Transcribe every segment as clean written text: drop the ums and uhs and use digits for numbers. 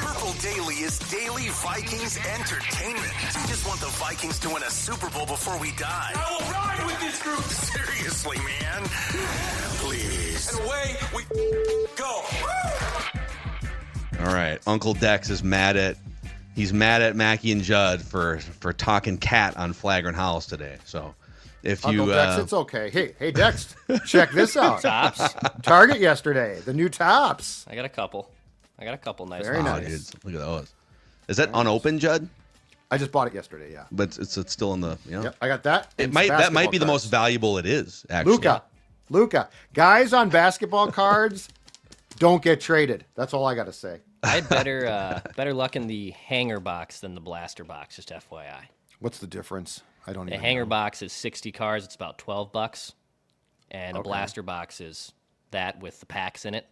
Purple Daily is daily Vikings entertainment. We just want the Vikings to win a Super Bowl before we die. I will ride with this group. Seriously, man. Please. And away we go. All right. Uncle Dex is mad at Mackie and Judd for talking cat on Flagrant Howls today. So if you Uncle Dex, it's okay. Hey Dex, check this out. Tops. Target yesterday, the new tops. I got a couple nice Very ones. nice. Dude, look at those. Is that unopened, Judd? I just bought it yesterday. Yeah. But it's still in the Yep, I got that. That and might some be the basketball most cards. valuable it is, actually. Luka. Guys on basketball cards don't get traded. That's all I got to say. I had better luck in the hanger box than the blaster box, just FYI. What's the difference? I don't The even hanger know. box is 60 cards. It's about $12. And a Okay. blaster box is that with the packs in it.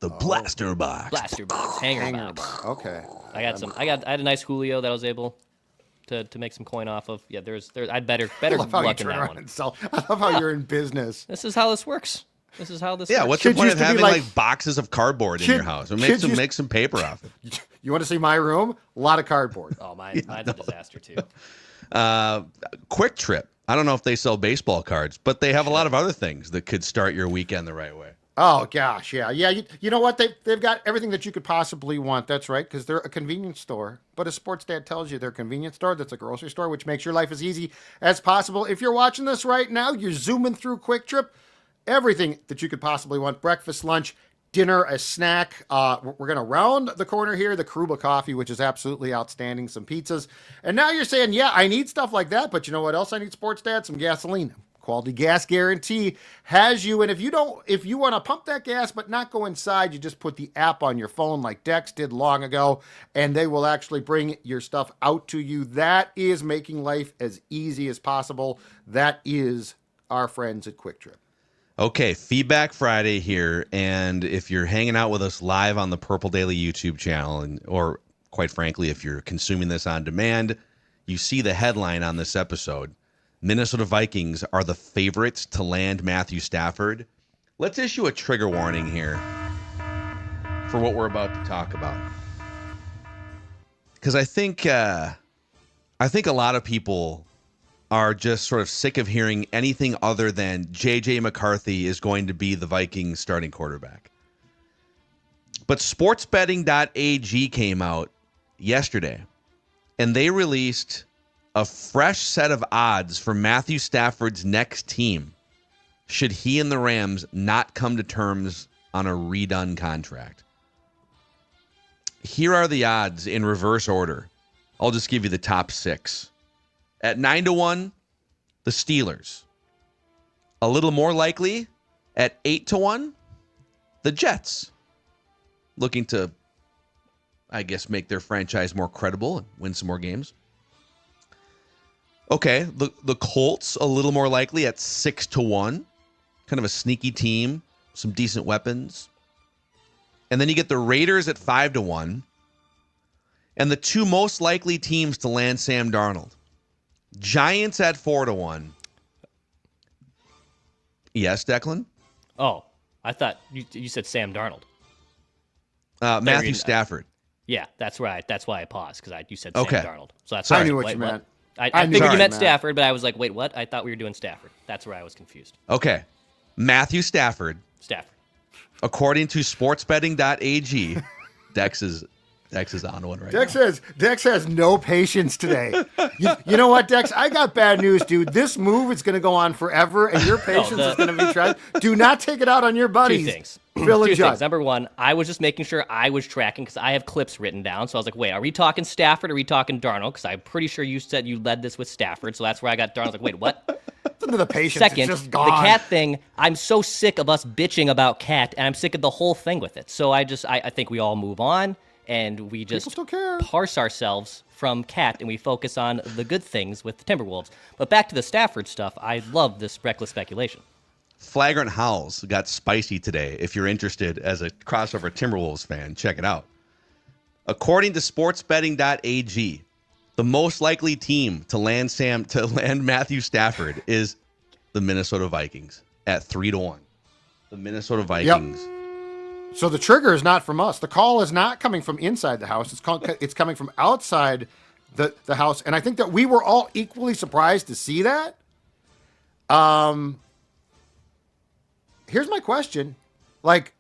The blaster box. Blaster box, hanger box. Okay. I had a nice Julio that I was able to make some coin off of. Yeah, I'd better I love how you luck in turn that around one. and sell. I love how you're in business. This is how this works. This is how this Yeah, works. what's the Kids point used of to be having like- boxes of cardboard in Kid- your house? kids used- Make some paper off it. You want to see my room? A lot of cardboard. Oh, mine's a disaster too. Quick Trip. I don't know if they sell baseball cards, but they have a lot of other things that could start your weekend the right way. Oh gosh, yeah. You know what? They've got everything that you could possibly want. That's right, because they're a convenience store. But as Sports Dad tells you, they're a convenience store. That's a grocery store, which makes your life as easy as possible. If you're watching this right now, you're zooming through Quick Trip. Everything that you could possibly want: breakfast, lunch, dinner, a snack. We're gonna round the corner here. The Karuba coffee, which is absolutely outstanding. Some pizzas, and now you're saying, yeah, I need stuff like that. But you know what else I need, Sports Dad? Some gasoline. Quality Gas Guarantee has you. And if you want to pump that gas but not go inside, you just put the app on your phone like Dex did long ago, and they will actually bring your stuff out to you. That is making life as easy as possible. That is our friends at Quick Trip. Okay, Feedback Friday here, and if you're hanging out with us live on the Purple Daily YouTube channel, or quite frankly, if you're consuming this on demand, you see the headline on this episode. Minnesota Vikings are the favorites to land Matthew Stafford. Let's issue a trigger warning here for what we're about to talk about. Because I think a lot of people are just sort of sick of hearing anything other than JJ McCarthy is going to be the Vikings starting quarterback. But sportsbetting.ag came out yesterday, and they released a fresh set of odds for Matthew Stafford's next team should he and the Rams not come to terms on a redone contract. Here are the odds in reverse order. I'll just give you the top 6. At 9-1, the Steelers. A little more likely, at 8-1, the Jets. Looking to, I guess, make their franchise more credible and win some more games. Okay, the Colts a little more likely at 6-1, kind of a sneaky team, some decent weapons. And then you get the Raiders at 5-1, and the two most likely teams to land Sam Darnold. Giants at 4-1. Yes, Declan? Oh, I thought you said Sam Darnold. Matthew Stafford. Yeah, that's right. That's why I paused, because you said Okay. Sam Darnold. So that's I why knew what wait, you meant. I knew figured what you you meant meant. Stafford, but I was like, wait, what? I thought we were doing Stafford. That's where I was confused. Okay. Matthew Stafford. Stafford. According to sportsbetting.ag, Dex is on one right now. Dex has no patience today. You know what, Dex? I got bad news, dude. This move is going to go on forever, and your patience is going to be tried. Do not take it out on your buddies. Two things. Phil and Two Judd. things. Number one, I was just making sure I was tracking because I have clips written down. So I was like, wait, are we talking Stafford or are we talking Darnold? Because I'm pretty sure you said you led this with Stafford. So that's where I got Darnold. I was like, wait, what? Listen to the patience. Second, it's just the gone. cat thing, I'm so sick of us bitching about cat, and I'm sick of the whole thing with it. So I think we all move on, and we just still care. parse ourselves from cat, and we focus on the good things with the Timberwolves. But back to the Stafford stuff, I love this reckless speculation. Flagrant Howls got spicy today. If you're interested as a crossover Timberwolves fan, check it out. According to sportsbetting.ag, the most likely team to land Matthew Stafford is the Minnesota Vikings at 3-1. The Minnesota Vikings So the trigger is not from us. The call is not coming from inside the house. It's coming from outside the house. And I think that we were all equally surprised to see that. Here's my question. Like,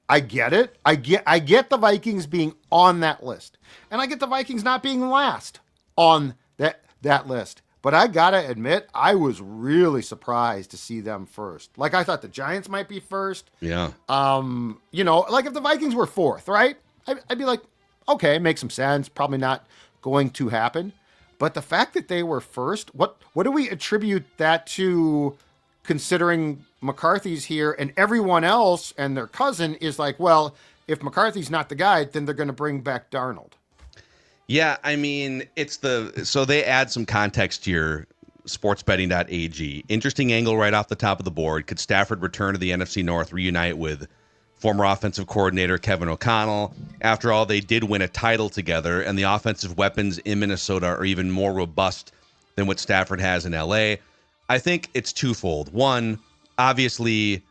I get it. I get the Vikings being on that list. And I get the Vikings not being last on that list. But I got to admit, I was really surprised to see them first. Like, I thought the Giants might be first. Yeah. Like if the Vikings were fourth, right? I'd be like, okay, makes some sense. Probably not going to happen. But the fact that they were first, what do we attribute that to, considering McCarthy's here and everyone else and their cousin is like, well, if McCarthy's not the guy, then they're going to bring back Darnold. Yeah, I mean, so they add some context here, sportsbetting.ag. Interesting angle right off the top of the board. Could Stafford return to the NFC North, reunite with former offensive coordinator Kevin O'Connell? After all, they did win a title together, and the offensive weapons in Minnesota are even more robust than what Stafford has in LA. I think it's twofold. One, obviously,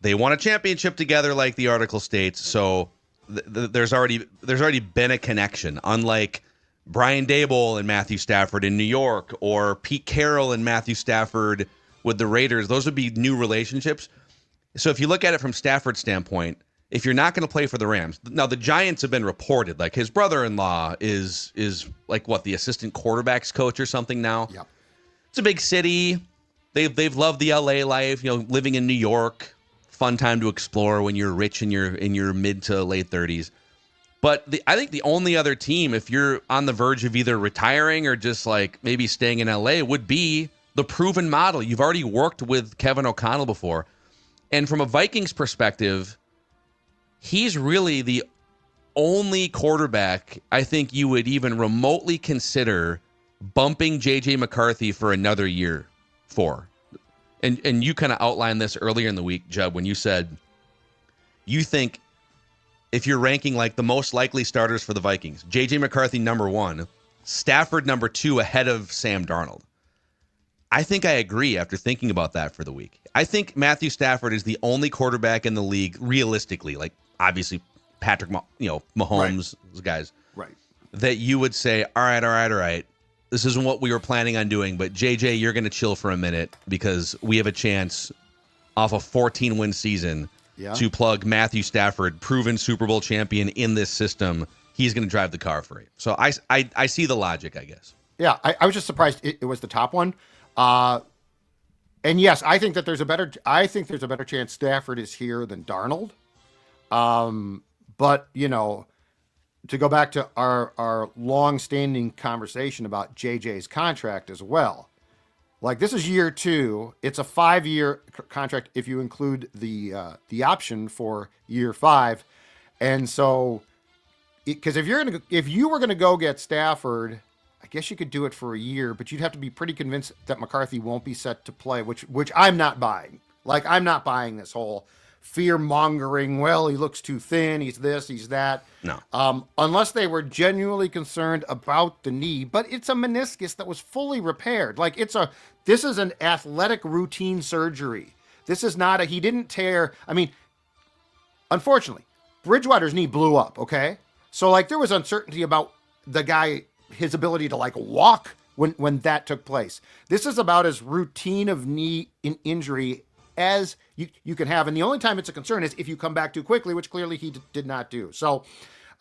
they won a championship together, like the article states, so there's already been a connection, unlike Brian Daboll and Matthew Stafford in New York, or Pete Carroll and Matthew Stafford with the Raiders. Those would be new relationships. So if you look at it from Stafford's standpoint, if you're not going to play for the Rams, now the Giants have been reported, like his brother-in-law is like what, the assistant quarterback's coach or something now. Yep. It's a big city. They've loved the LA life, living in New York. Fun time to explore when you're rich in your mid to late 30s. But I think the only other team, if you're on the verge of either retiring or just like maybe staying in LA, would be the proven model. You've already worked with Kevin O'Connell before. And from a Vikings perspective, he's really the only quarterback I think you would even remotely consider bumping JJ McCarthy for another year for. And you kind of outlined this earlier in the week, Jeb, when you said you think if you're ranking like the most likely starters for the Vikings, JJ McCarthy number 1, Stafford number 2 ahead of Sam Darnold. I think I agree after thinking about that for the week. I think Matthew Stafford is the only quarterback in the league, realistically, like obviously Patrick, Mahomes, those guys, right, that you would say, all right. This isn't what we were planning on doing, but JJ, you're going to chill for a minute because we have a chance off a 14-win season to plug Matthew Stafford, proven Super Bowl champion in this system. He's going to drive the car for you. So I see the logic, I guess. Yeah, I was just surprised it was the top one. And yes, I think there's a better chance Stafford is here than Darnold. But to go back to our long-standing conversation about JJ's contract as well. Like, this is year 2. It's a 5-year contract if you include the option for year 5. And so, because if you were going to go get Stafford, I guess you could do it for a year, but you'd have to be pretty convinced that McCarthy won't be set to play, which I'm not buying. Like, I'm not buying this whole fear-mongering, well, he looks too thin, he's this, he's that. No. Unless they were genuinely concerned about the knee, but it's a meniscus that was fully repaired. Like, this is an athletic routine surgery. This is not he didn't tear. I mean, unfortunately, Bridgewater's knee blew up, okay? So, like, there was uncertainty about the guy, his ability to, like, walk when that took place. This is about as routine of knee injury as you can have. And the only time it's a concern is if you come back too quickly, which clearly he did not do. So,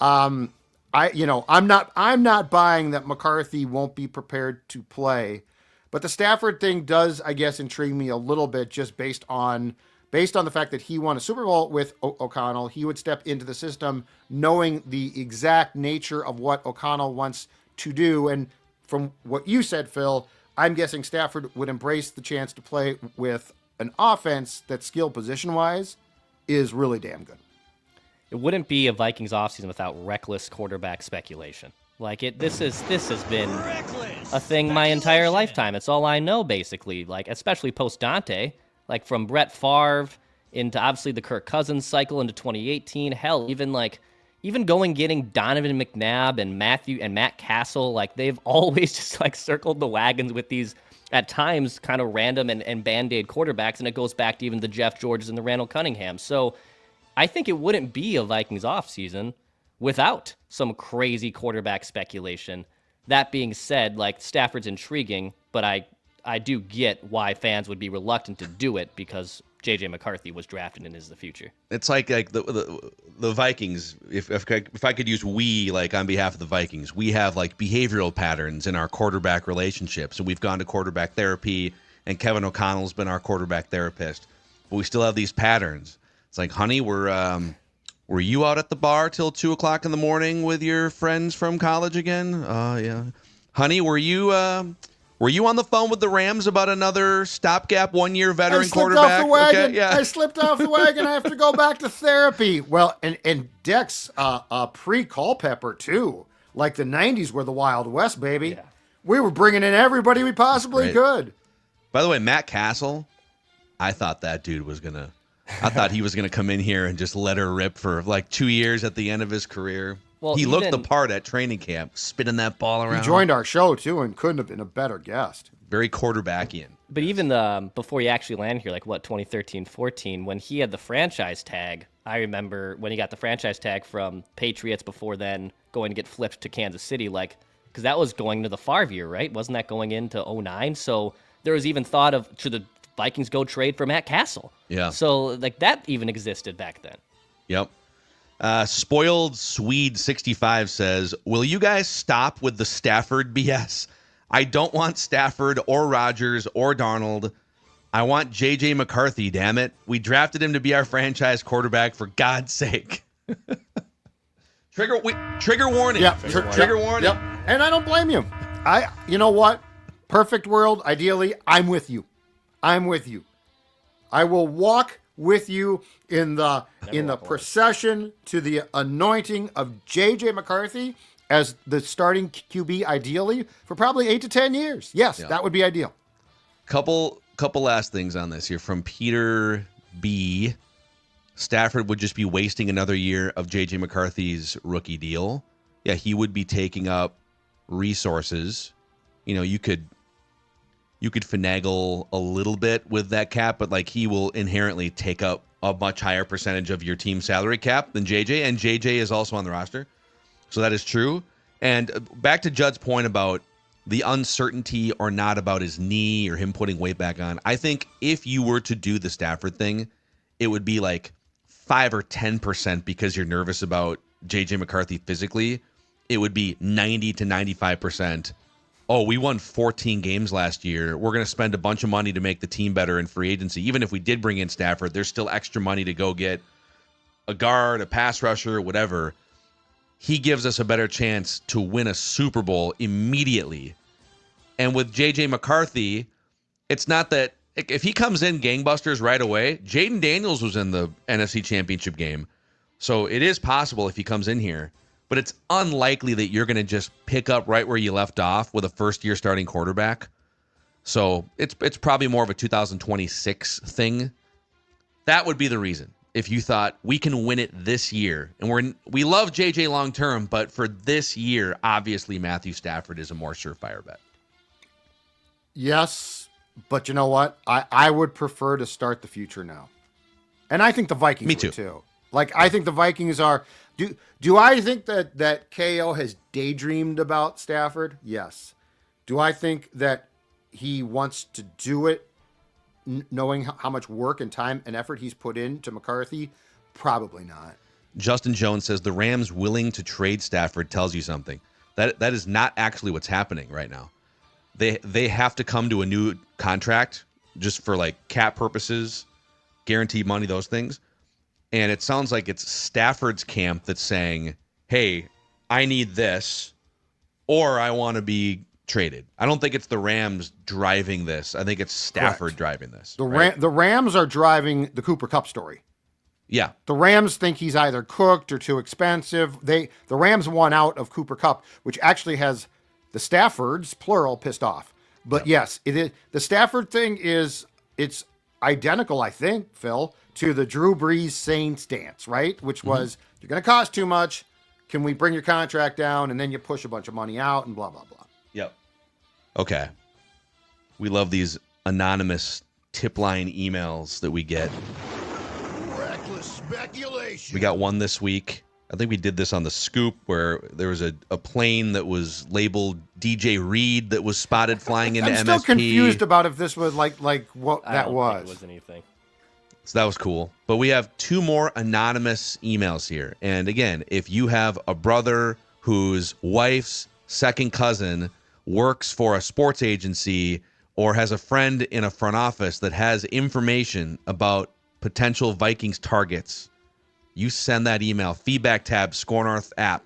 I'm not buying that McCarthy won't be prepared to play. But the Stafford thing does, I guess, intrigue me a little bit, just based on the fact that he won a Super Bowl with O'Connell. He would step into the system knowing the exact nature of what O'Connell wants to do. And from what you said, Phil, I'm guessing Stafford would embrace the chance to play with an offense that, skill position-wise, is really damn good. It wouldn't be a Vikings offseason without reckless quarterback speculation. Like, this has been a thing my entire lifetime. It's all I know, basically. Like, especially post Dante, like from Brett Favre into obviously the Kirk Cousins cycle into 2018. Hell, even getting Donovan McNabb and Matt Castle. Like, they've always just like circled the wagons with these, at times, kind of random and band-aid quarterbacks, and it goes back to even the Jeff Georges and the Randall Cunningham. So I think it wouldn't be a Vikings offseason without some crazy quarterback speculation. That being said, like, Stafford's intriguing, but I do get why fans would be reluctant to do it because JJ McCarthy was drafted and is the future. It's like the Vikings. If I could use we, like, on behalf of the Vikings, we have like behavioral patterns in our quarterback relationships, and we've gone to quarterback therapy, and Kevin O'Connell's been our quarterback therapist, but we still have these patterns. It's like, honey, were you out at the bar till 2:00 in the morning with your friends from college again? Yeah. Honey, were you on the phone with the Rams about another stopgap 1-year veteran quarterback? Off the wagon. Okay, yeah. I slipped off the wagon. I have to go back to therapy. Well, and Dex pre-Culpepper too. Like the 90s were the Wild West, baby. Yeah. We were bringing in everybody we possibly could. By the way, Matt Castle, I thought he was gonna come in here and just let her rip for like 2 years at the end of his career. Well, he looked the part at training camp, spinning that ball around. He joined our show too and couldn't have been a better guest. Very quarterbackian. But even before he actually landed here, like 2013, 14, when he had the franchise tag, I remember when he got the franchise tag from Patriots before then going to get flipped to Kansas City, like, because that was going to the Favre year, right? Wasn't that going into 2009? So there was even thought of, should the Vikings go trade for Matt Castle? Yeah. So like that even existed back then. Yep. Spoiled Swede 65 says, will you guys stop with the Stafford BS? I don't want Stafford or Rodgers or Darnold. I want JJ McCarthy, damn it. We drafted him to be our franchise quarterback, for God's sake. Trigger warning. Yep. Trigger warning. Yep. And I don't blame you. You know what? Perfect world, ideally, I'm with you. I will walk with you in the procession to the anointing of JJ McCarthy as the starting QB, ideally for probably 8 to 10 years. Yes, that would be ideal. Couple last things on this here from Peter B. Stafford would just be wasting another year of JJ McCarthy's rookie deal. Yeah, he would be taking up resources. You know, you could finagle a little bit with that cap, but like he will inherently take up a much higher percentage of your team salary cap than JJ, and JJ is also on the roster. So that is true. And back to Judd's point about the uncertainty or not about his knee or him putting weight back on. I think if you were to do the Stafford thing, it would be like 5 or 10% because you're nervous about JJ McCarthy physically. It would be 90 to 95%. Oh, we won 14 games last year. We're going to spend a bunch of money to make the team better in free agency. Even if we did bring in Stafford, there's still extra money to go get a guard, a pass rusher, whatever. He gives us a better chance to win a Super Bowl immediately. And with JJ McCarthy, it's not that if he comes in gangbusters right away, Jaden Daniels was in the NFC Championship game. So it is possible if he comes in here. But it's unlikely that you're going to just pick up right where you left off with a first-year starting quarterback. So it's probably more of a 2026 thing. That would be the reason. If you thought we can win it this year, and we love JJ long term, but for this year, obviously Matthew Stafford is a more surefire bet. Yes, but you know what? I would prefer to start the future now, and I think the Vikings would too. Like I think the Vikings are. Do I think that KO has daydreamed about Stafford? Yes. Do I think that he wants to do it, knowing how much work and time and effort he's put into McCarthy? Probably not. Justin Jones says the Rams willing to trade Stafford tells you something. That is not actually what's happening right now. They have to come to a new contract just for like cap purposes, guaranteed money, those things. And it sounds like it's Stafford's camp that's saying, hey, I need this, or I want to be traded. I don't think it's the Rams driving this. I think it's Stafford driving this. The Rams are driving the Cooper Kupp story. Yeah. The Rams think he's either cooked or too expensive. The Rams won out of Cooper Kupp, which actually has the Staffords, plural, pissed off. But yes, it is, the Stafford thing it's identical, I think, Phil, to the Drew Brees Saints dance, right? Which was, you're going to cost too much. Can we bring your contract down? And then you push a bunch of money out and blah, blah, blah. Yep. Okay. We love these anonymous tip line emails that we get. We got one this week. I think we did this on the Scoop, where there was a plane that was labeled DJ Reed that was spotted flying into MSP. I'm still confused about if this was like what I that don't was. think it was anything. So that was cool. But we have 2 more anonymous emails here. And again, if you have a brother whose wife's second cousin works for a sports agency or has a friend in a front office that has information about potential Vikings targets, you send that email, feedback tab, Score North app,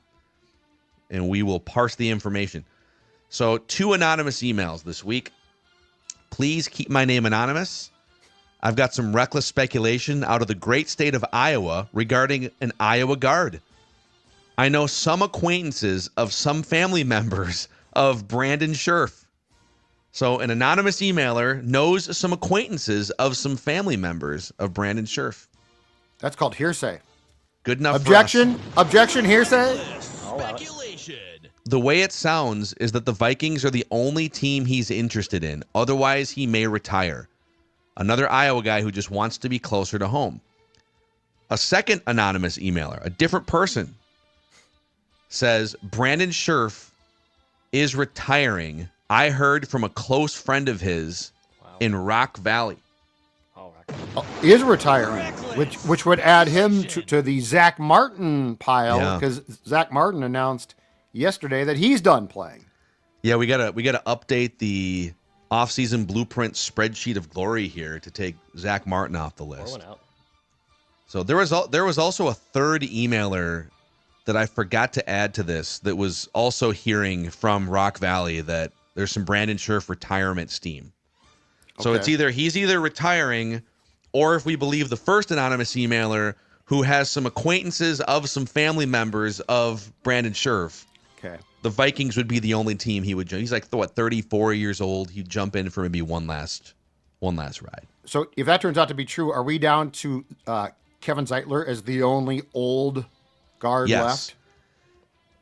and we will parse the information. So 2 anonymous emails this week. Please keep my name anonymous. I've got some reckless speculation out of the great state of Iowa regarding an Iowa guard. I know some acquaintances of some family members of Brandon Scherff. So an anonymous emailer knows some acquaintances of some family members of Brandon Scherff. That's called hearsay. Good enough Objection? for us. Objection, hearsay? The way it sounds is that the Vikings are the only team he's interested in. Otherwise, he may retire. Another Iowa guy who just wants to be closer to home. A second anonymous emailer, a different person, says Brandon Scherff is retiring. I heard from a close friend of his in Rock Valley. Is retiring, which would add him to the Zach Martin pile, because Zach Martin announced yesterday that he's done playing. Yeah, we gotta update the offseason blueprint spreadsheet of glory here to take Zach Martin off the list. So there was also a third emailer that I forgot to add to this that was also hearing from Rock Valley that there's some Brandon Scherff retirement steam. So Okay. he's either retiring, or if we believe the first anonymous emailer, who has some acquaintances of some family members of Brandon Scherff, Okay. the Vikings would be the only team he would join. He's like 34 years old. He'd jump in for maybe one last ride. So if that turns out to be true, are we down to Kevin Zeitler as the only old guard left?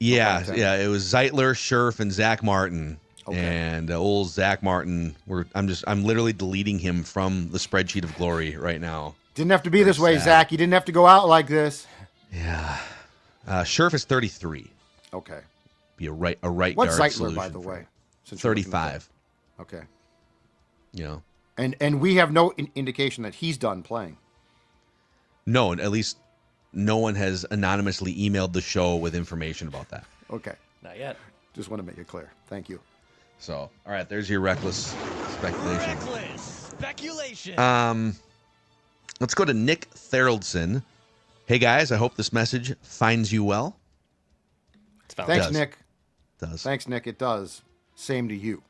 Yeah, Okay. yeah. It was Zeitler, Scherff, and Zach Martin. Okay. And old Zach Martin, I'm literally deleting him from the spreadsheet of glory right now. Didn't have to be this way, Zach. You didn't have to go out like this. Yeah. Scherff is 33. Okay. Be a right guard. What's Zeitler, solution by the for way? him. Since you're looking at 35. that? Okay. You know. And we have no indication that he's done playing. No, at least no one has anonymously emailed the show with information about that. Okay. Not yet. Just want to make it clear. Thank you. So, all right, there's your reckless speculation. Let's go to Nick Theraldson. Hey guys, I hope this message finds you well. Thanks, Nick. It does. Thanks, Nick. It does. Same to you.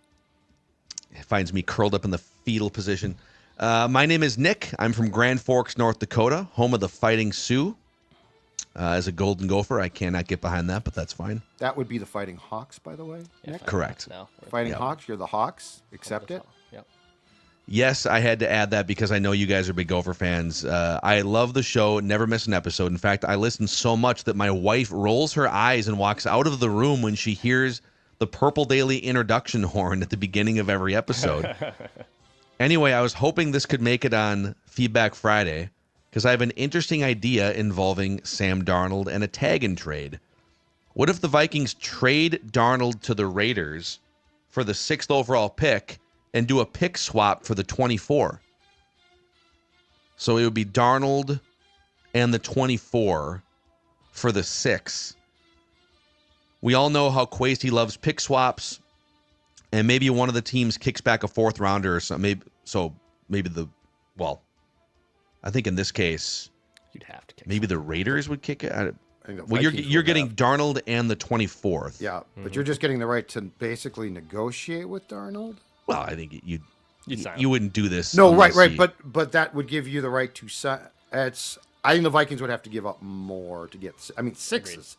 It finds me curled up in the fetal position. My name is Nick. I'm from Grand Forks, North Dakota, home of the Fighting Sioux. As a Golden Gopher, I cannot get behind that, but that's fine. That would be the Fighting Hawks, by the way, Nick? Correct. Fighting Hawks, you're the Hawks. Accept it. Yep. Yes, I had to add that because I know you guys are big Gopher fans. I love the show, never miss an episode. In fact, I listen so much that my wife rolls her eyes and walks out of the room when she hears the Purple Daily introduction horn at the beginning of every episode. Anyway, I was hoping this could make it on Feedback Friday because I have an interesting idea involving Sam Darnold and a tag-in trade. What if the Vikings trade Darnold to the Raiders for the 6th overall pick and do a pick swap for the 24? So it would be Darnold and the 24 for the 6. We all know how Kwesi loves pick swaps, and maybe one of the teams kicks back a 4th rounder or something. I think in this case, you'd have to kick. Maybe the Raiders would kick it. I think the Well, Vikings you're would getting have. Darnold and the 24th. Yeah, but you're just getting the right to basically negotiate with Darnold. Well, I think You'd sign you him. wouldn't do this. No, unless right, he- but that would give you the right to set. It's. I think the Vikings would have to give up more to get. I mean, 6 is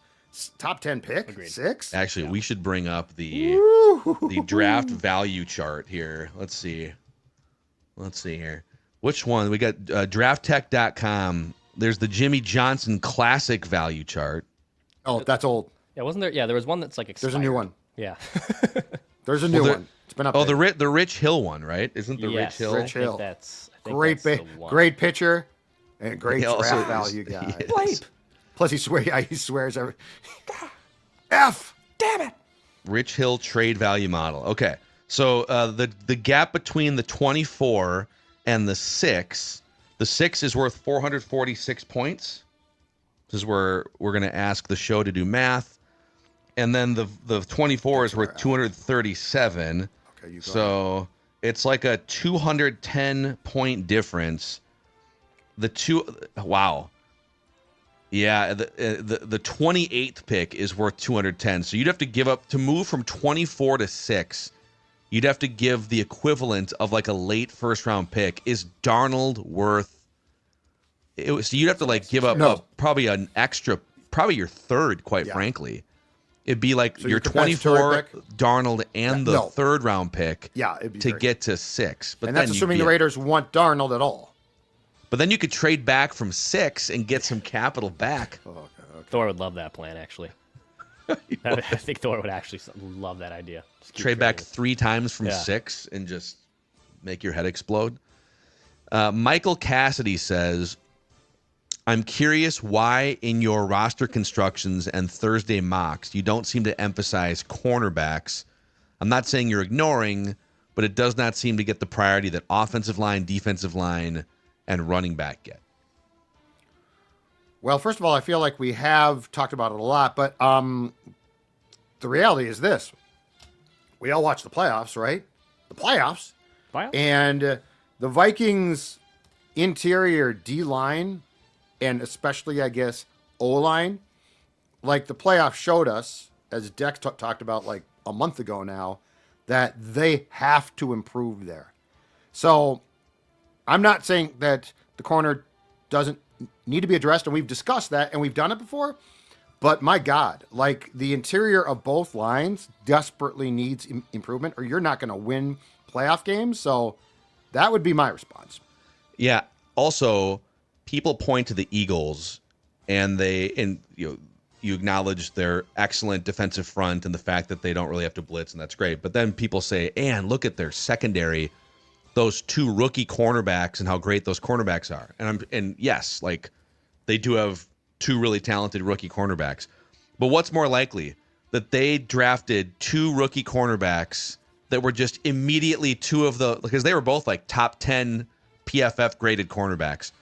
top 10 pick. Agreed. 6. Actually, we should bring up the draft value chart here. Let's see here. Which one? We got drafttech.com. There's the Jimmy Johnson classic value chart. Oh, that's old. Yeah, wasn't there? Yeah, there was one that's like expired. There's a new one. Yeah. There's a new there- one. It's been up. Oh, the Rich Hill one, right? Isn't the Yes, Rich Hill? Rich Hill. I think Great, that's the one. great pitcher, And great He also draft is- value guy. he is. Bleep. Plus, he swears every. F. Damn it. Rich Hill trade value model. Okay. So the gap between the 24 and the 6 is worth 446 points. This is where we're going to ask the show to do math. And then the 24 is worth 237. Okay, you go. So it's like a 210 point difference. Wow. Yeah, the 28th pick is worth 210. So you'd have to give up to move from 24 to 6. You'd have to give the equivalent of like a late first round pick. Is Darnold worth? So you'd have to like give up probably an extra, probably your third, quite frankly. It'd be like So your your compensatory 24, pick? Darnold, and the third round pick. Yeah, it'd be to great. get to 6. But And then that's you'd assuming be the Raiders want Darnold at all. But then you could trade back from 6 and get some capital back. Thor would love that plan, actually. I think Thor would actually love that idea. Just keep Trade back trading. 3 times from 6 and just make your head explode. Michael Cassidy says, I'm curious why in your roster constructions and Thursday mocks you don't seem to emphasize cornerbacks. I'm not saying you're ignoring, but it does not seem to get the priority that offensive line, defensive line, and running back get. Well, first of all, I feel like we have talked about it a lot, but the reality is this. We all watch the playoffs, right? The playoffs. And the Vikings' interior D-line, and especially, I guess, O-line, like the playoffs showed us, as Dex talked about like a month ago now, that they have to improve there. So I'm not saying that the corner doesn't need to be addressed, and we've discussed that, and we've done it before. But my God, like the interior of both lines desperately needs improvement, or you're not going to win playoff games. So that would be my response. Yeah. Also, people point to the Eagles, and you acknowledge their excellent defensive front and the fact that they don't really have to blitz, and that's great. But then people say, and look at their secondary, those 2 rookie cornerbacks and how great those cornerbacks are. And yes, like they do have 2 really talented rookie cornerbacks. But what's more likely? That they drafted 2 rookie cornerbacks that were just immediately because they were both like top 10 PFF graded cornerbacks.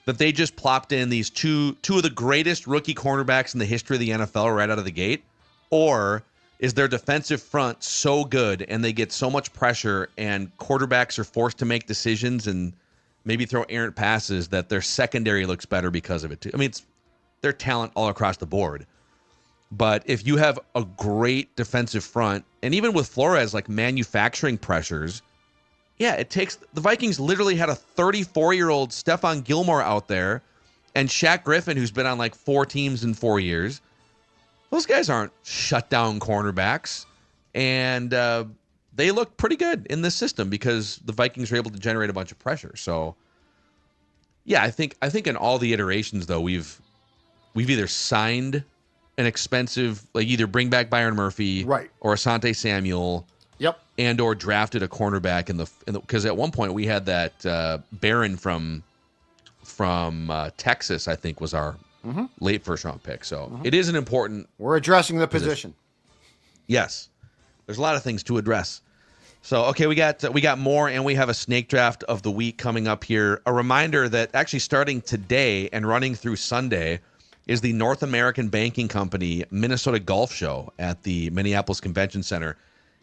That they just plopped in these two of the greatest rookie cornerbacks in the history of the NFL right out of the gate? Or is their defensive front so good and they get so much pressure and quarterbacks are forced to make decisions and maybe throw errant passes that their secondary looks better because of it too? I mean, it's their talent all across the board. But if you have a great defensive front, and even with Flores like manufacturing pressures, yeah, it takes the Vikings literally had a 34-year-old Stephon Gilmore out there and Shaq Griffin, who's been on like 4 teams in 4 years. Those guys aren't shutdown cornerbacks, and they look pretty good in this system because the Vikings were able to generate a bunch of pressure. So, yeah, I think in all the iterations though, we've either signed an expensive, like either bring back Byron Murphy, right, or Asante Samuel, yep, and or drafted a cornerback in the because at one point we had that Barron from Texas, I think was our late first round pick. So it is an important. We're addressing the position. Yes, there's a lot of things to address. So okay, we got more, and we have a snake draft of the week coming up here. A reminder that actually starting today and running through Sunday is the North American Banking Company Minnesota Golf Show at the Minneapolis Convention Center.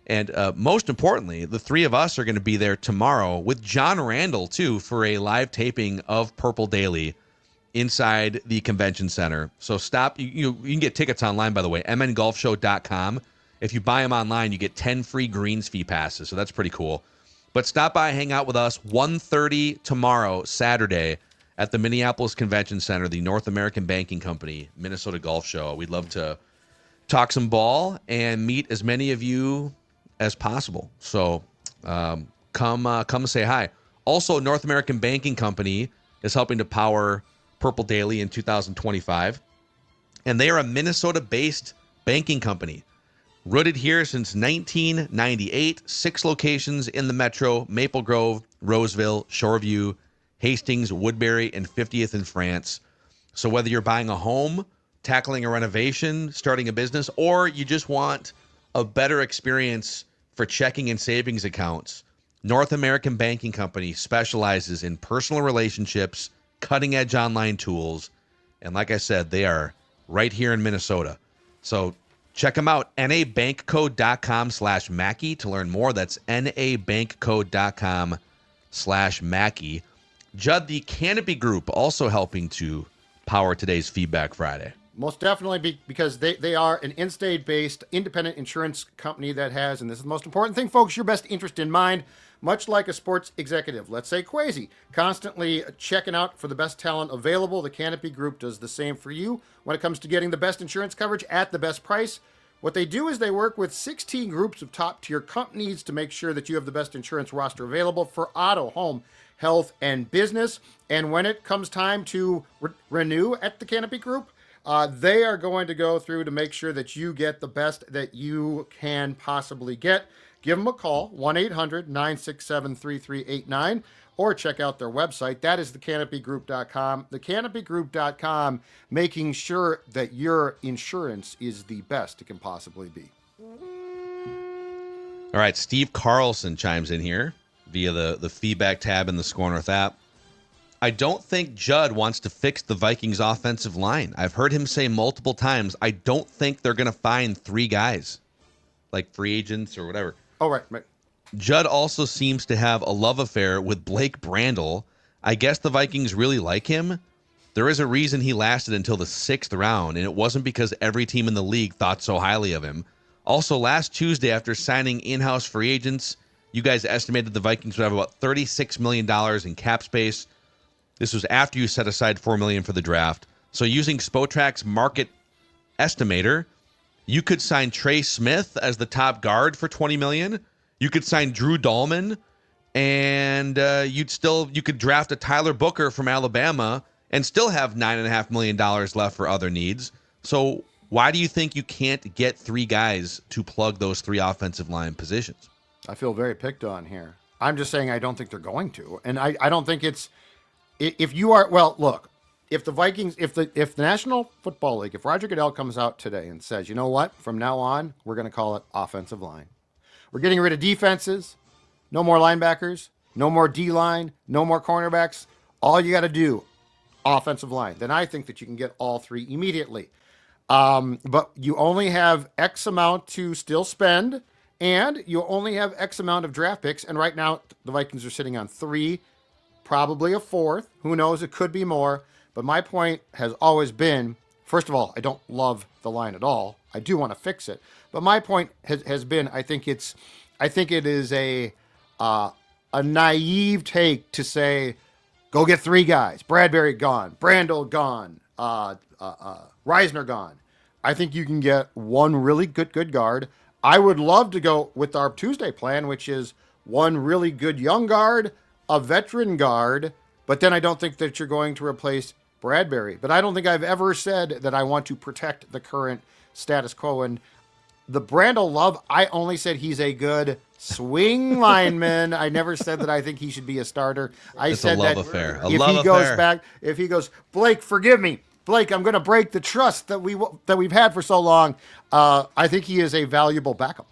And most importantly, the 3 of us are going to be there tomorrow with John Randall, too, for a live taping of Purple Daily inside the convention center. So stop. You can get tickets online, by the way, mngolfshow.com. If you buy them online, you get 10 free greens fee passes. So that's pretty cool. But stop by, hang out with us, 1:30 tomorrow, Saturday, at the Minneapolis Convention Center, the North American Banking Company Minnesota Golf Show. We'd love to talk some ball and meet as many of you as possible. So come say hi. Also, North American Banking Company is helping to power Purple Daily in 2025. And they are a Minnesota-based banking company, rooted here since 1998, 6 locations in the metro, Maple Grove, Roseville, Shoreview, Hastings, Woodbury, and 50th in France. So whether you're buying a home, tackling a renovation, starting a business, or you just want a better experience for checking and savings accounts, North American Banking Company specializes in personal relationships, cutting-edge online tools, and like I said, they are right here in Minnesota. So check them out, nabankcode.com/Mackey to learn more. That's nabankcode.com/Mackey. Judd, the Canopy Group also helping to power today's Feedback Friday. Most definitely, because they are an in-state-based independent insurance company that has, and this is the most important thing, folks, your best interest in mind, much like a sports executive, let's say Quasi, constantly checking out for the best talent available. The Canopy Group does the same for you when it comes to getting the best insurance coverage at the best price. What they do is they work with 16 groups of top-tier companies to make sure that you have the best insurance roster available for auto, home, health, and business. And when it comes time to renew at the Canopy Group, they are going to go through to make sure that you get the best that you can possibly get. Give them a call, 1-800-967-3389, or check out their website. That is thecanopygroup.com. Thecanopygroup.com, making sure that your insurance is the best it can possibly be. All right, Steve Carlson chimes in here via the feedback tab in the Score North app. I don't think Judd wants to fix the Vikings offensive line. I've heard him say multiple times, I don't think they're going to find 3 guys, like free agents or whatever. Oh, right. Judd also seems to have a love affair with Blake Brandel. I guess the Vikings really like him. There is a reason he lasted until the 6th round, and it wasn't because every team in the league thought so highly of him. Also, last Tuesday, after signing in-house free agents, you guys estimated the Vikings would have about $36 million in cap space. This was after you set aside $4 million for the draft. So using Spotrac's market estimator, you could sign Trey Smith as the top guard for $20 million. You could sign Drew Dahlman, and you could draft a Tyler Booker from Alabama and still have $9.5 million left for other needs. So why do you think you can't get 3 guys to plug those 3 offensive line positions? I feel very picked on here. I'm just saying I don't think they're going to. And I don't think it's, if you are, well, look, if the Vikings, if the National Football League, if Roger Goodell comes out today and says, you know what, from now on, we're going to call it offensive line. We're getting rid of defenses, no more linebackers, no more D-line, no more cornerbacks. All you got to do, offensive line. Then I think that you can get all 3 immediately. But you only have X amount to still spend, and you only have X amount of draft picks. And right now, the Vikings are sitting on 3, probably a 4th. Who knows? It could be more. But my point has always been, first of all, I don't love the line at all. I do want to fix it. But my point has been, I think it is a naive take to say, go get 3 guys. Bradbury gone, Brandel gone, Reisner gone. I think you can get 1 really good guard. I would love to go with our Tuesday plan, which is 1 really good young guard, a veteran guard, but then I don't think that you're going to replace Bradbury. But I don't think I've ever said that I want to protect the current status quo. And the Brandel love, I only said he's a good swing lineman. I never said that I think he should be a starter. It's said a love that affair. If he goes, Blake, forgive me. Blake, I'm going to break the trust that we've had for so long. I think he is a valuable backup.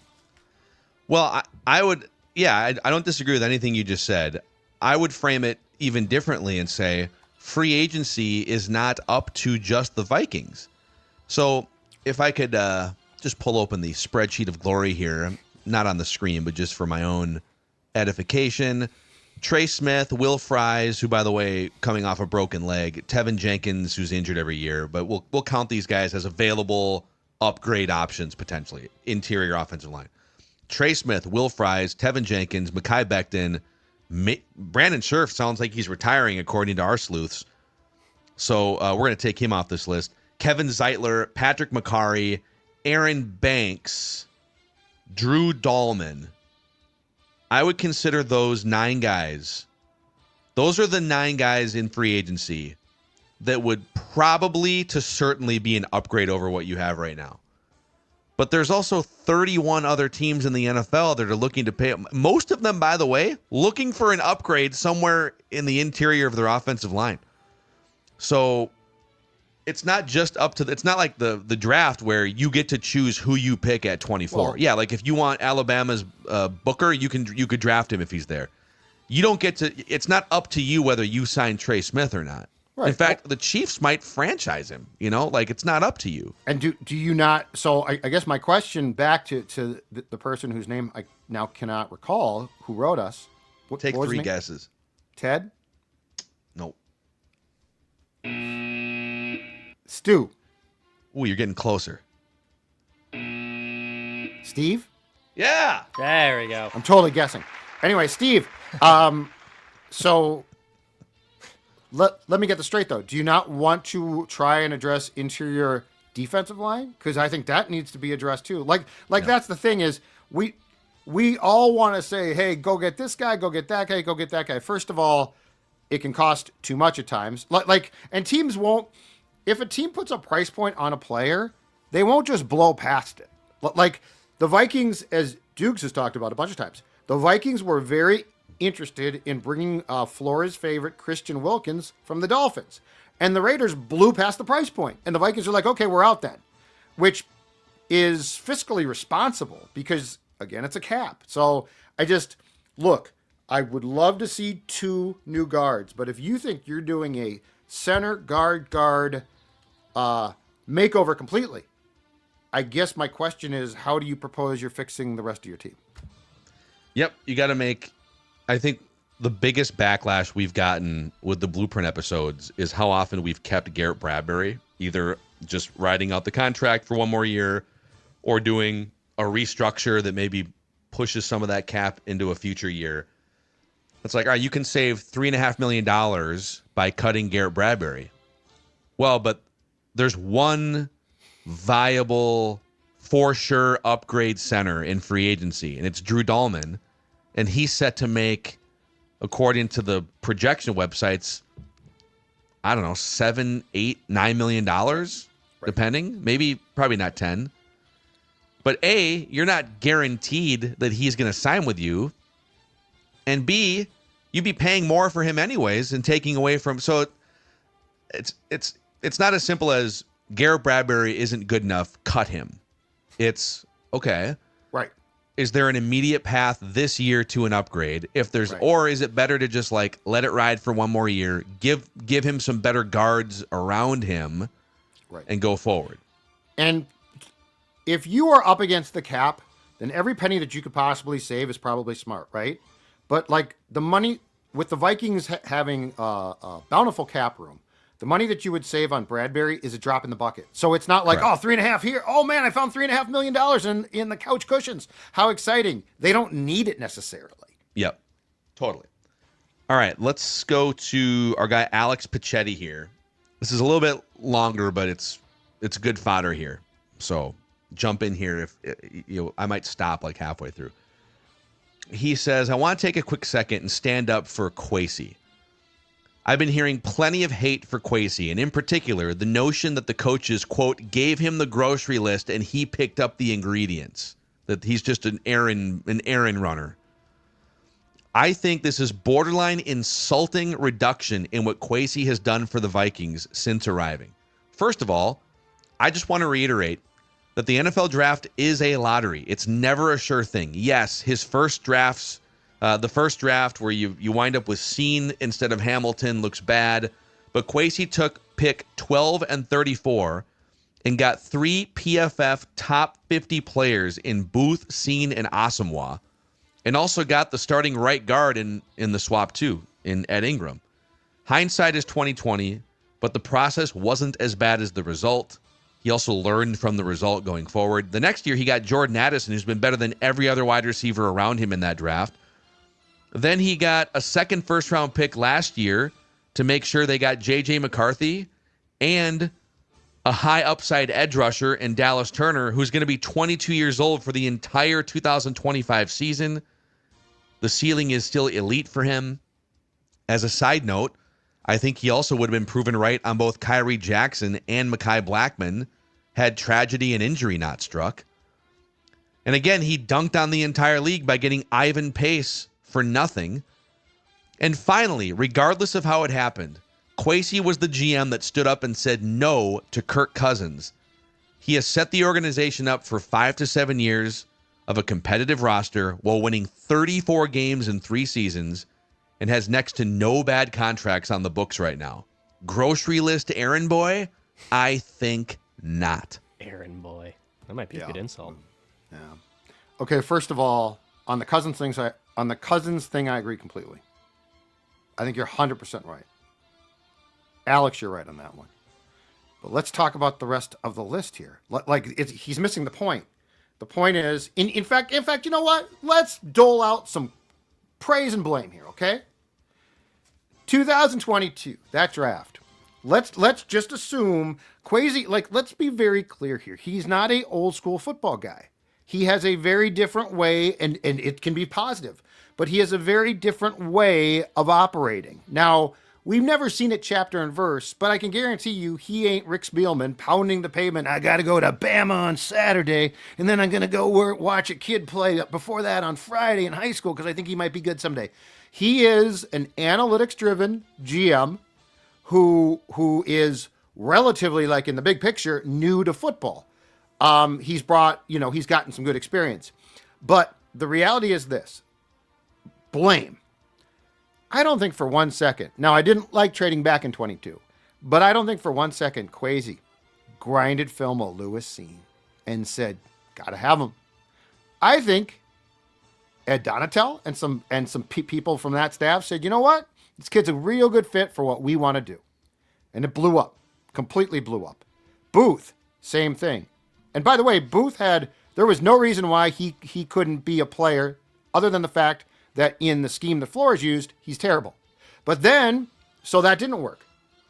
Well, I would, I don't disagree with anything you just said. I would frame it even differently and say free agency is not up to just the Vikings. So if I could just pull open the spreadsheet of glory here, not on the screen, but just for my own edification. Trey Smith, Will Fries, who, by the way, coming off a broken leg, Tevin Jenkins, who's injured every year, but we'll count these guys as available upgrade options potentially. Interior offensive line. Trey Smith, Will Fries, Tevin Jenkins, Mekhi Becton, Brandon Scherff sounds like he's retiring according to our sleuths. So we're going to take him off this list. Kevin Zeitler, Patrick McCarry, Aaron Banks, Drew Dahlman. I would consider those 9 guys. Those are the 9 guys in free agency that would probably to certainly be an upgrade over what you have right now. But there's also 31 other teams in the NFL that are looking to pay. Most of them, by the way, looking for an upgrade somewhere in the interior of their offensive line. So it's not just up to it's not like the draft where you get to choose who you pick at 24. Well, yeah, like if you want Alabama's Booker, you could draft him if he's there. You don't get to. It's not up to you whether you sign Trey Smith or not. Right. In fact, the Chiefs might franchise him, like it's not up to you. And do you not? So I guess my question back to the person whose name I now cannot recall who wrote us. Take what 3 guesses. Ted? Nope. Stu? Ooh, you're getting closer. Steve? Yeah. There we go. I'm totally guessing. Anyway, Steve, so... Let me get this straight, though. Do you not want to try and address interior defensive line? Because I think that needs to be addressed, too. Like That's the thing is we all want to say, hey, go get this guy, go get that guy, go get that guy. First of all, it can cost too much at times. And teams won't – if a team puts a price point on a player, they won't just blow past it. Like the Vikings, as Dukes has talked about a bunch of times, the Vikings were very – interested in bringing Flores' favorite Christian Wilkins from the Dolphins. And the Raiders blew past the price point. And the Vikings are like, okay, we're out then. Which is fiscally responsible because, again, it's a cap. So I would love to see 2 new guards. But if you think you're doing a center guard makeover completely, I guess my question is, how do you propose you're fixing the rest of your team? Yep, you got to make... I think the biggest backlash we've gotten with the Blueprint episodes is how often we've kept Garrett Bradbury, either just riding out the contract for 1 more year or doing a restructure that maybe pushes some of that cap into a future year. It's like, all right, you can save $3.5 million by cutting Garrett Bradbury. Well, but there's one viable, for sure upgrade center in free agency, and it's Drew Dahlman. And he's set to make, according to the projection websites, I don't know, $7, $8, $9 million, depending. Maybe, probably not 10. But A, you're not guaranteed that he's going to sign with you. And B, you'd be paying more for him anyways and taking away from. So it's not as simple as Garrett Bradbury isn't good enough, cut him. It's okay. Right. Is there an immediate path this year to an upgrade? If there's, right. Or is it better to just let it ride for 1 more year, give him some better guards around him, right, and go forward? And if you are up against the cap, then every penny that you could possibly save is probably smart, right? But the money with the Vikings having a bountiful cap room, the money that you would save on Bradbury is a drop in the bucket. So it's not like, correct, 3.5 here. Oh man, I found $3.5 million in the couch cushions. How exciting. They don't need it necessarily. Yep. Totally. All right. Let's go to our guy, Alex Pachetti here. This is a little bit longer, but it's good fodder here. So jump in here if I might stop halfway through. He says, I want to take a quick second and stand up for Kwesi. I've been hearing plenty of hate for Kwesi, and in particular, the notion that the coaches, quote, gave him the grocery list and he picked up the ingredients, that he's just an errand runner. I think this is borderline insulting reduction in what Kwesi has done for the Vikings since arriving. First of all, I just want to reiterate that the NFL draft is a lottery. It's never a sure thing. Yes, his first drafts, the first draft where you wind up with Seen instead of Hamilton looks bad, but Kwesi took pick 12 and 34 and got 3 PFF top 50 players in Booth, Seen, and Asamoah, and also got the starting right guard in the swap too, in Ed Ingram. Hindsight is 2020, but the process wasn't as bad as the result. He also learned from the result going forward. The next year, he got Jordan Addison, who's been better than every other wide receiver around him in that draft. Then he got a second first-round pick last year to make sure they got JJ McCarthy and a high upside edge rusher in Dallas Turner, who's going to be 22 years old for the entire 2025 season. The ceiling is still elite for him. As a side note, I think he also would have been proven right on both Kyrie Jackson and Mekhi Blackman had tragedy and injury not struck. And again, he dunked on the entire league by getting Ivan Pace for nothing. And finally, regardless of how it happened, Kwesi was the GM that stood up and said no to Kirk Cousins. He has set the organization up for 5 to 7 years of a competitive roster while winning 34 games in 3 seasons and has next to no bad contracts on the books right now. Grocery list errand boy? I think not. Errand boy. That might be a good insult. Yeah. Okay, first of all, on the Cousins thing, I agree completely. I think you're 100% right. Alex, you're right on that one. But let's talk about the rest of the list here. He's missing the point. The point is, in fact, you know what? Let's dole out some praise and blame here, okay? 2022, that draft. Let's just assume Kwesi, let's be very clear here. He's not a old school football guy. He has a very different way, and it can be positive, but he has a very different way of operating. Now, we've never seen it chapter and verse, but I can guarantee you he ain't Rick Spielman pounding the pavement. I got to go to Bama on Saturday, and then I'm going to go watch a kid play before that on Friday in high school because I think he might be good someday. He is an analytics-driven GM who is relatively, like in the big picture, new to football. He's gotten some good experience. But the reality is this. Blame. I don't think for 1 second. Now, I didn't like trading back in 22, but I don't think for 1 second Kwesi grinded film of Lewis Cine and said, gotta have him. I think Ed Donatel and some people from that staff said, you know what? This kid's a real good fit for what we want to do. And it blew up. Completely blew up. Booth, same thing. And by the way, there was no reason why he couldn't be a player other than the fact that in the scheme that Flores used, he's terrible. But then, so that didn't work.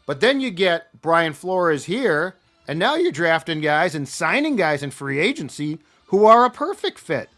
But then you get Brian Flores here, and now you're drafting guys and signing guys in free agency who are a perfect fit.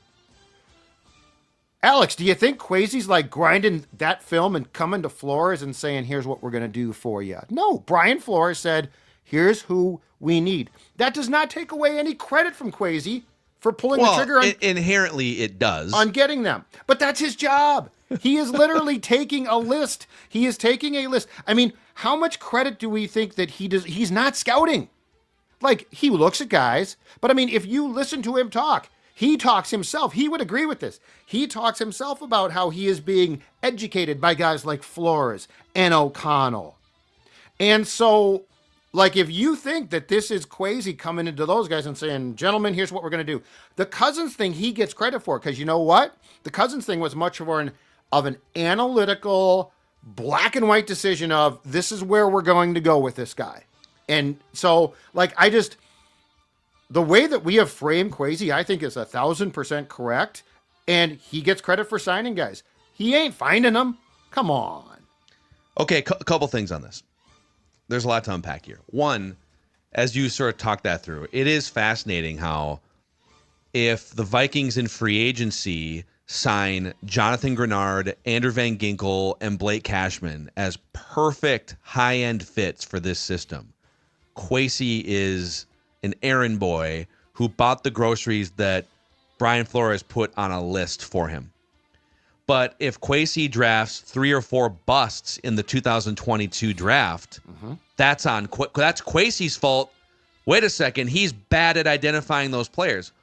Alex, do you think Kwesi's like grinding that film and coming to Flores and saying, here's what we're going to do for you? No, Brian Flores said, here's who we need. That does not take away any credit from Kwesi for pulling the trigger. Inherently, it does. On getting them. But that's his job. He is literally taking a list. He is taking a list. I mean, how much credit do we think that he does? He's not scouting. Like, he looks at guys. But I mean, if you listen to him talk, he talks himself. He would agree with this. He talks himself about how he is being educated by guys like Flores and O'Connell. And so, like, if you think that this is Kwesi coming into those guys and saying, gentlemen, here's what we're going to do. The Cousins thing he gets credit for, because you know what? The Cousins thing was much more of an analytical, black and white decision of this is where we're going to go with this guy. And so, like, the way that we have framed Kwesi, I think is 1,000% correct. And he gets credit for signing guys. He ain't finding them. Come on. Okay, a couple things on this. There's a lot to unpack here. One, as you sort of talk that through, it is fascinating how if the Vikings in free agency sign Jonathan Grenard, Andrew Van Ginkel, and Blake Cashman as perfect high-end fits for this system, Kwesi is an errand boy who bought the groceries that Brian Flores put on a list for him. But if Kwesi drafts 3 or 4 busts in the 2022 draft, that's Kwesi's fault. Wait a second, he's bad at identifying those players.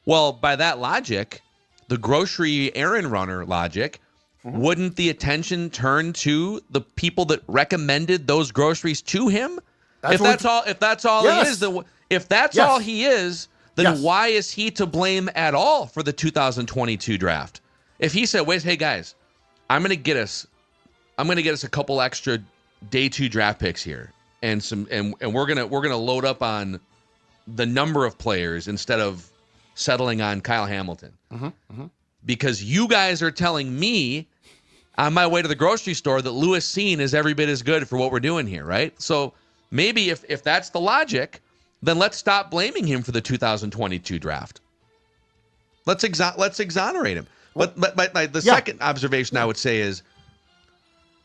Well, by that logic, the grocery errand runner logic, wouldn't the attention turn to the people that recommended those groceries to him? If that's all he is, then why is he to blame at all for the 2022 draft? If he said, "Wait, hey guys, I'm gonna get us a couple extra day 2 draft picks here, and we're gonna load up on the number of players instead of settling on Kyle Hamilton, because you guys are telling me on my way to the grocery store that Lewis Cine is every bit as good for what we're doing here, right?" So maybe if that's the logic, then let's stop blaming him for the 2022 draft. Let's exonerate him. But the second observation I would say is,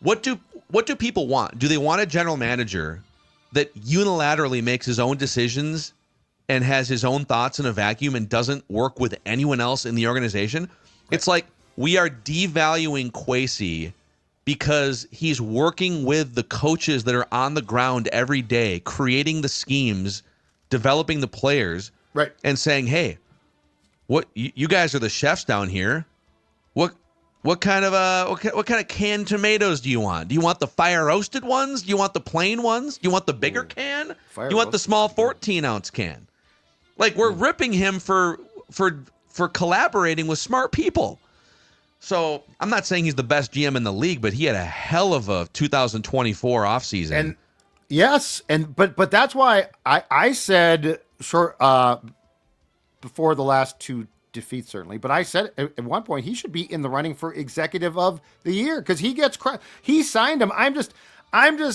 what do people want? Do they want a general manager that unilaterally makes his own decisions and has his own thoughts in a vacuum and doesn't work with anyone else in the organization, it's like we are devaluing Kwesi because he's working with the coaches that are on the ground every day, creating the schemes, developing the players, Right. and saying, hey, what you guys are the chefs down here. What kind of canned tomatoes do you want? Do you want the fire roasted ones? Do you want the plain ones? Do you want the bigger can? Do you want the small 14-ounce can? Like, we're ripping him for collaborating with smart people. So I'm not saying he's the best GM in the league, but he had a hell of a 2024 offseason. And yes, but that's why I said before the last two defeats, certainly, but I said at one point he should be in the running for executive of the year because he gets credit. He signed him. I'm just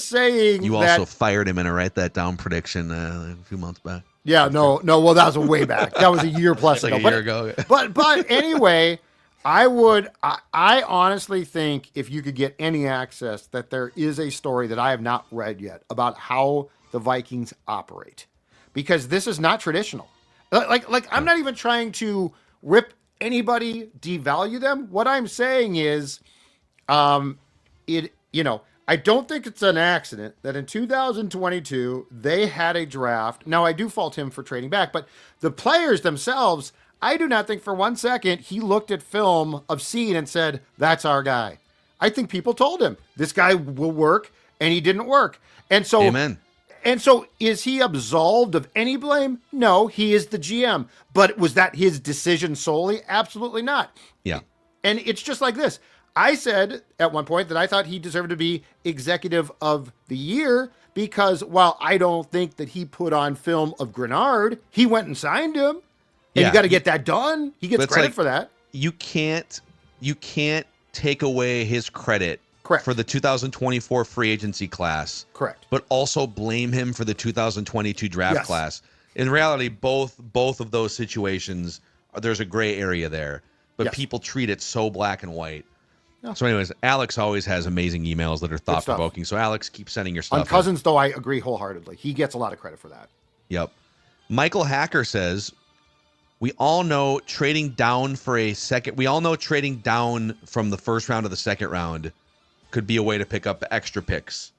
saying you that, also fired him in a write that down prediction a few months back. Yeah, no. Well, that was a way back. That was a year plus like ago. a year ago. But anyway, I honestly think if you could get any access, that there is a story that I have not read yet about how the Vikings operate, because this is not traditional. Like I'm not even trying to rip anybody, devalue them. What I'm saying is, I don't think it's an accident that in 2022 they had a draft. Now, I do fault him for trading back, but the players themselves, I do not think for 1 second he looked at film of Seed and said, that's our guy. I think people told him this guy will work, and he didn't work. And so, Amen. And so is he absolved of any blame? No, he is the GM. But was that his decision solely? Absolutely not. Yeah. And it's just like this. I said at one point that I thought he deserved to be executive of the year because while I don't think that he put on film of Grenard, he went and signed him. And you got to get that done. He gets credit for that. You can't take away his credit Correct. for the 2024 free agency class. Correct. But also blame him for the 2022 draft class. In reality, both of those situations, there's a gray area there. But people treat it so black and white. Yeah. So anyways, Alex always has amazing emails that are thought-provoking. So Alex, keep sending your stuff. On Cousins, though, I agree wholeheartedly. He gets a lot of credit for that. Yep. Michael Hacker says, we all know trading down from the first round to the second round could be a way to pick up extra picks.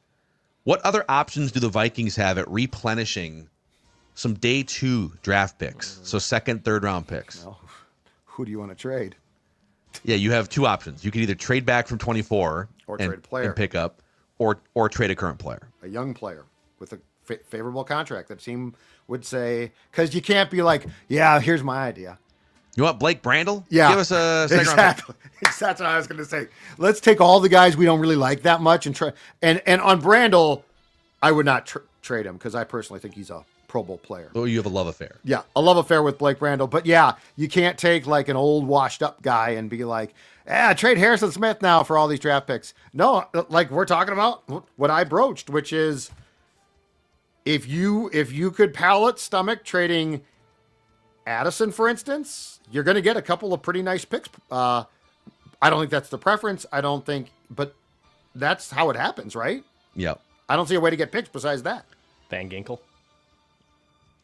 What other options do the Vikings have at replenishing some day 2 draft picks? So second, third round picks. Well, who do you want to trade? Yeah, you have 2 options. You can either trade back from 24 or trade a player and pick up, or trade a current player, a young player with a favorable contract that team would say, because you can't be like, yeah, here's my idea. You want Blake Brandel? Yeah, give us a second exactly. That's what I was going to say. Let's take all the guys we don't really like that much and try. And on Brandel, I would not trade him because I personally think he's a Pro Bowl player. Oh, you have a love affair. Yeah, a love affair with Blake Brandel. But yeah, you can't take like an old washed up guy and be like, trade Harrison Smith now for all these draft picks. No, like we're talking about what I broached, which is if you could stomach trading Addison, for instance, you're going to get a couple of pretty nice picks. I don't think that's the preference. But that's how it happens, right? Yep. I don't see a way to get picks besides that. Van Ginkel.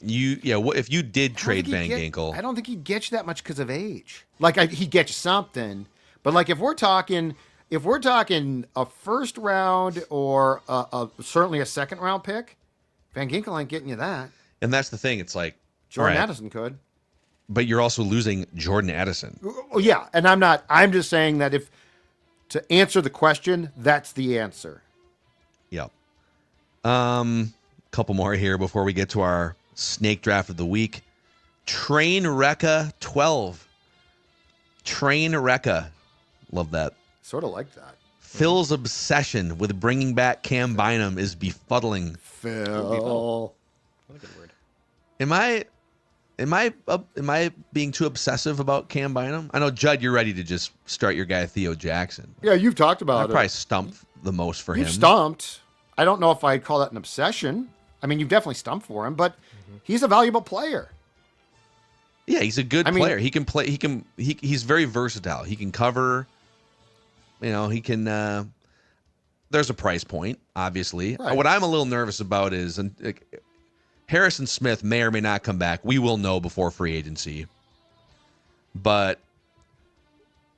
If you did trade Van Ginkel, I don't think he'd get you that much because of age. Like he'd get you something, but like if we're talking a first round or certainly a second round pick, Van Ginkel ain't getting you that. And that's the thing. It's like Jordan Addison could, but you're also losing Jordan Addison. Oh, yeah, and I'm just saying that to answer the question, that's the answer. Yep. Couple more here before we get to our snake draft of the week. Train Recca 12. Train Recca. Love that. Sort of like that. Phil's obsession with bringing back Cam Bynum is befuddling. Phil. What a good word. Am I being too obsessive about Cam Bynum? I know, Judd, you're ready to just start your guy Theo Jackson. Yeah, you've talked about it. I probably stumped the most for him. You've stumped. I don't know if I'd call that an obsession. I mean, you've definitely stumped for him, but he's a valuable player. Yeah, he's a good player. He can play. He's very versatile. He can cover. He can. There's a price point, obviously. Right. What I'm a little nervous about is, Harrison Smith may or may not come back. We will know before free agency. But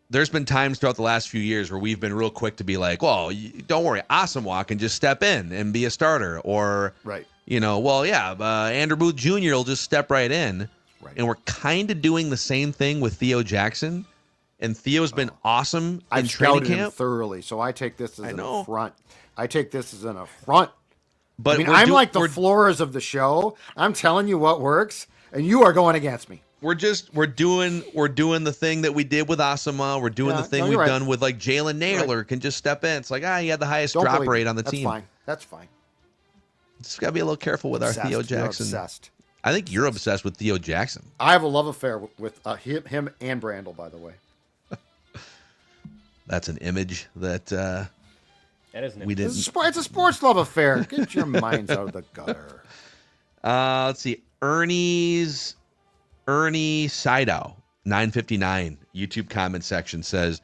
there's been times throughout the last few years where we've been real quick to be like, well, don't worry, Asamoah can just step in and be a starter. Or, right. Andrew Booth Jr. will just step right in. Right. And we're kind of doing the same thing with Theo Jackson. And Theo's been awesome in training camp. Him thoroughly, so I take this as an affront. But I mean, I'm like the Flores of the show. I'm telling you what works, and you are going against me. We're doing the thing that we did with Asamoah. We're doing the thing we've done with like Jalen Naylor can just step in. It's like, he had the highest drop rate on the team. That's fine. Just gotta be a little careful with our Theo Jackson. You're obsessed. I think you're obsessed with Theo Jackson. I have a love affair with him and Brandel, by the way. That's an image that is an we didn't. It's a sports love affair. Get your minds out of the gutter. Let's see. Ernie Sidow, 959 YouTube comment section says,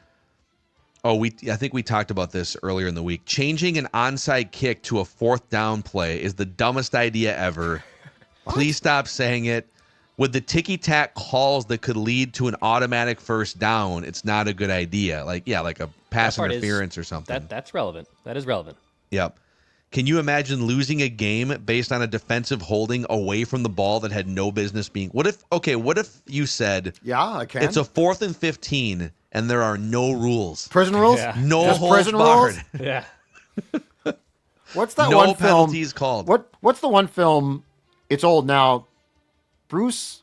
I think we talked about this earlier in the week. Changing an onside kick to a fourth down play is the dumbest idea ever. Please stop saying it. With the ticky-tack calls that could lead to an automatic first down, it's not a good idea. Like a pass interference or something. That's relevant. That is relevant. Yep. Can you imagine losing a game based on a defensive holding away from the ball that had no business being? What if you said, yeah, I can. It's a 4th and 15 and there are no rules. Prison rules? Yeah. No holds barred. Yeah. What's that no one film? No penalties called. What's the one film? It's old now. Bruce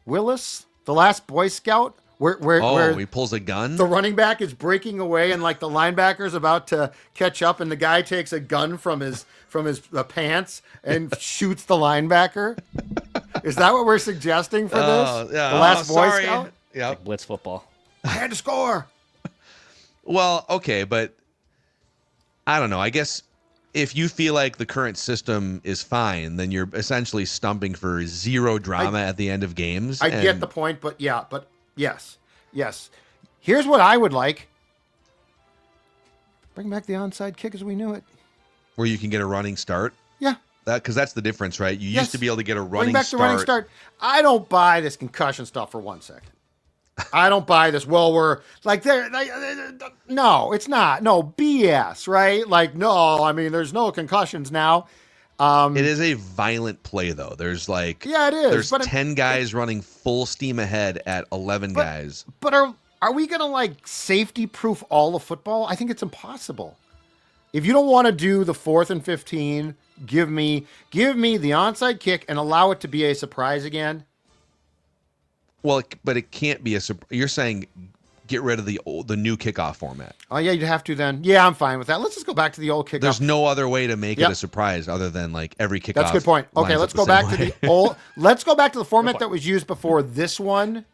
Willis, The Last Boy Scout, where he pulls a gun. The running back is breaking away, and like the linebacker's about to catch up, and the guy takes a gun from his pants and shoots the linebacker. Is that what we're suggesting for this? Yeah. The Last Boy Scout. Yeah, like blitz football. I had to score. Well, okay, but I don't know. I guess if you feel like the current system is fine, then you're essentially stumping for zero drama at the end of games. I get the point, but yes. Here's what I would like. Bring back the onside kick as we knew it. Where you can get a running start? Yeah. Because that's the difference, right? You used to be able to get a running start. Bring back the running start. I don't buy this concussion stuff for 1 second. I don't buy this. Well, we're like no, it's not. No, BS, right? Like, no, I mean, there's no concussions now. It is a violent play, though. There's like, it is. There's 10 guys running full steam ahead at 11 guys. But are we going to like safety proof all of football? I think it's impossible. If you don't want to do the 4th and 15, give me the onside kick and allow it to be a surprise again. Well, but it can't be you're saying get rid of the new kickoff format. Oh, yeah, you'd have to then. Yeah, I'm fine with that. Let's just go back to the old kickoff. There's no other way to make it a surprise other than like every kickoff. That's a good point. Okay, let's go back to the old. Let's go back to the format that was used before this one.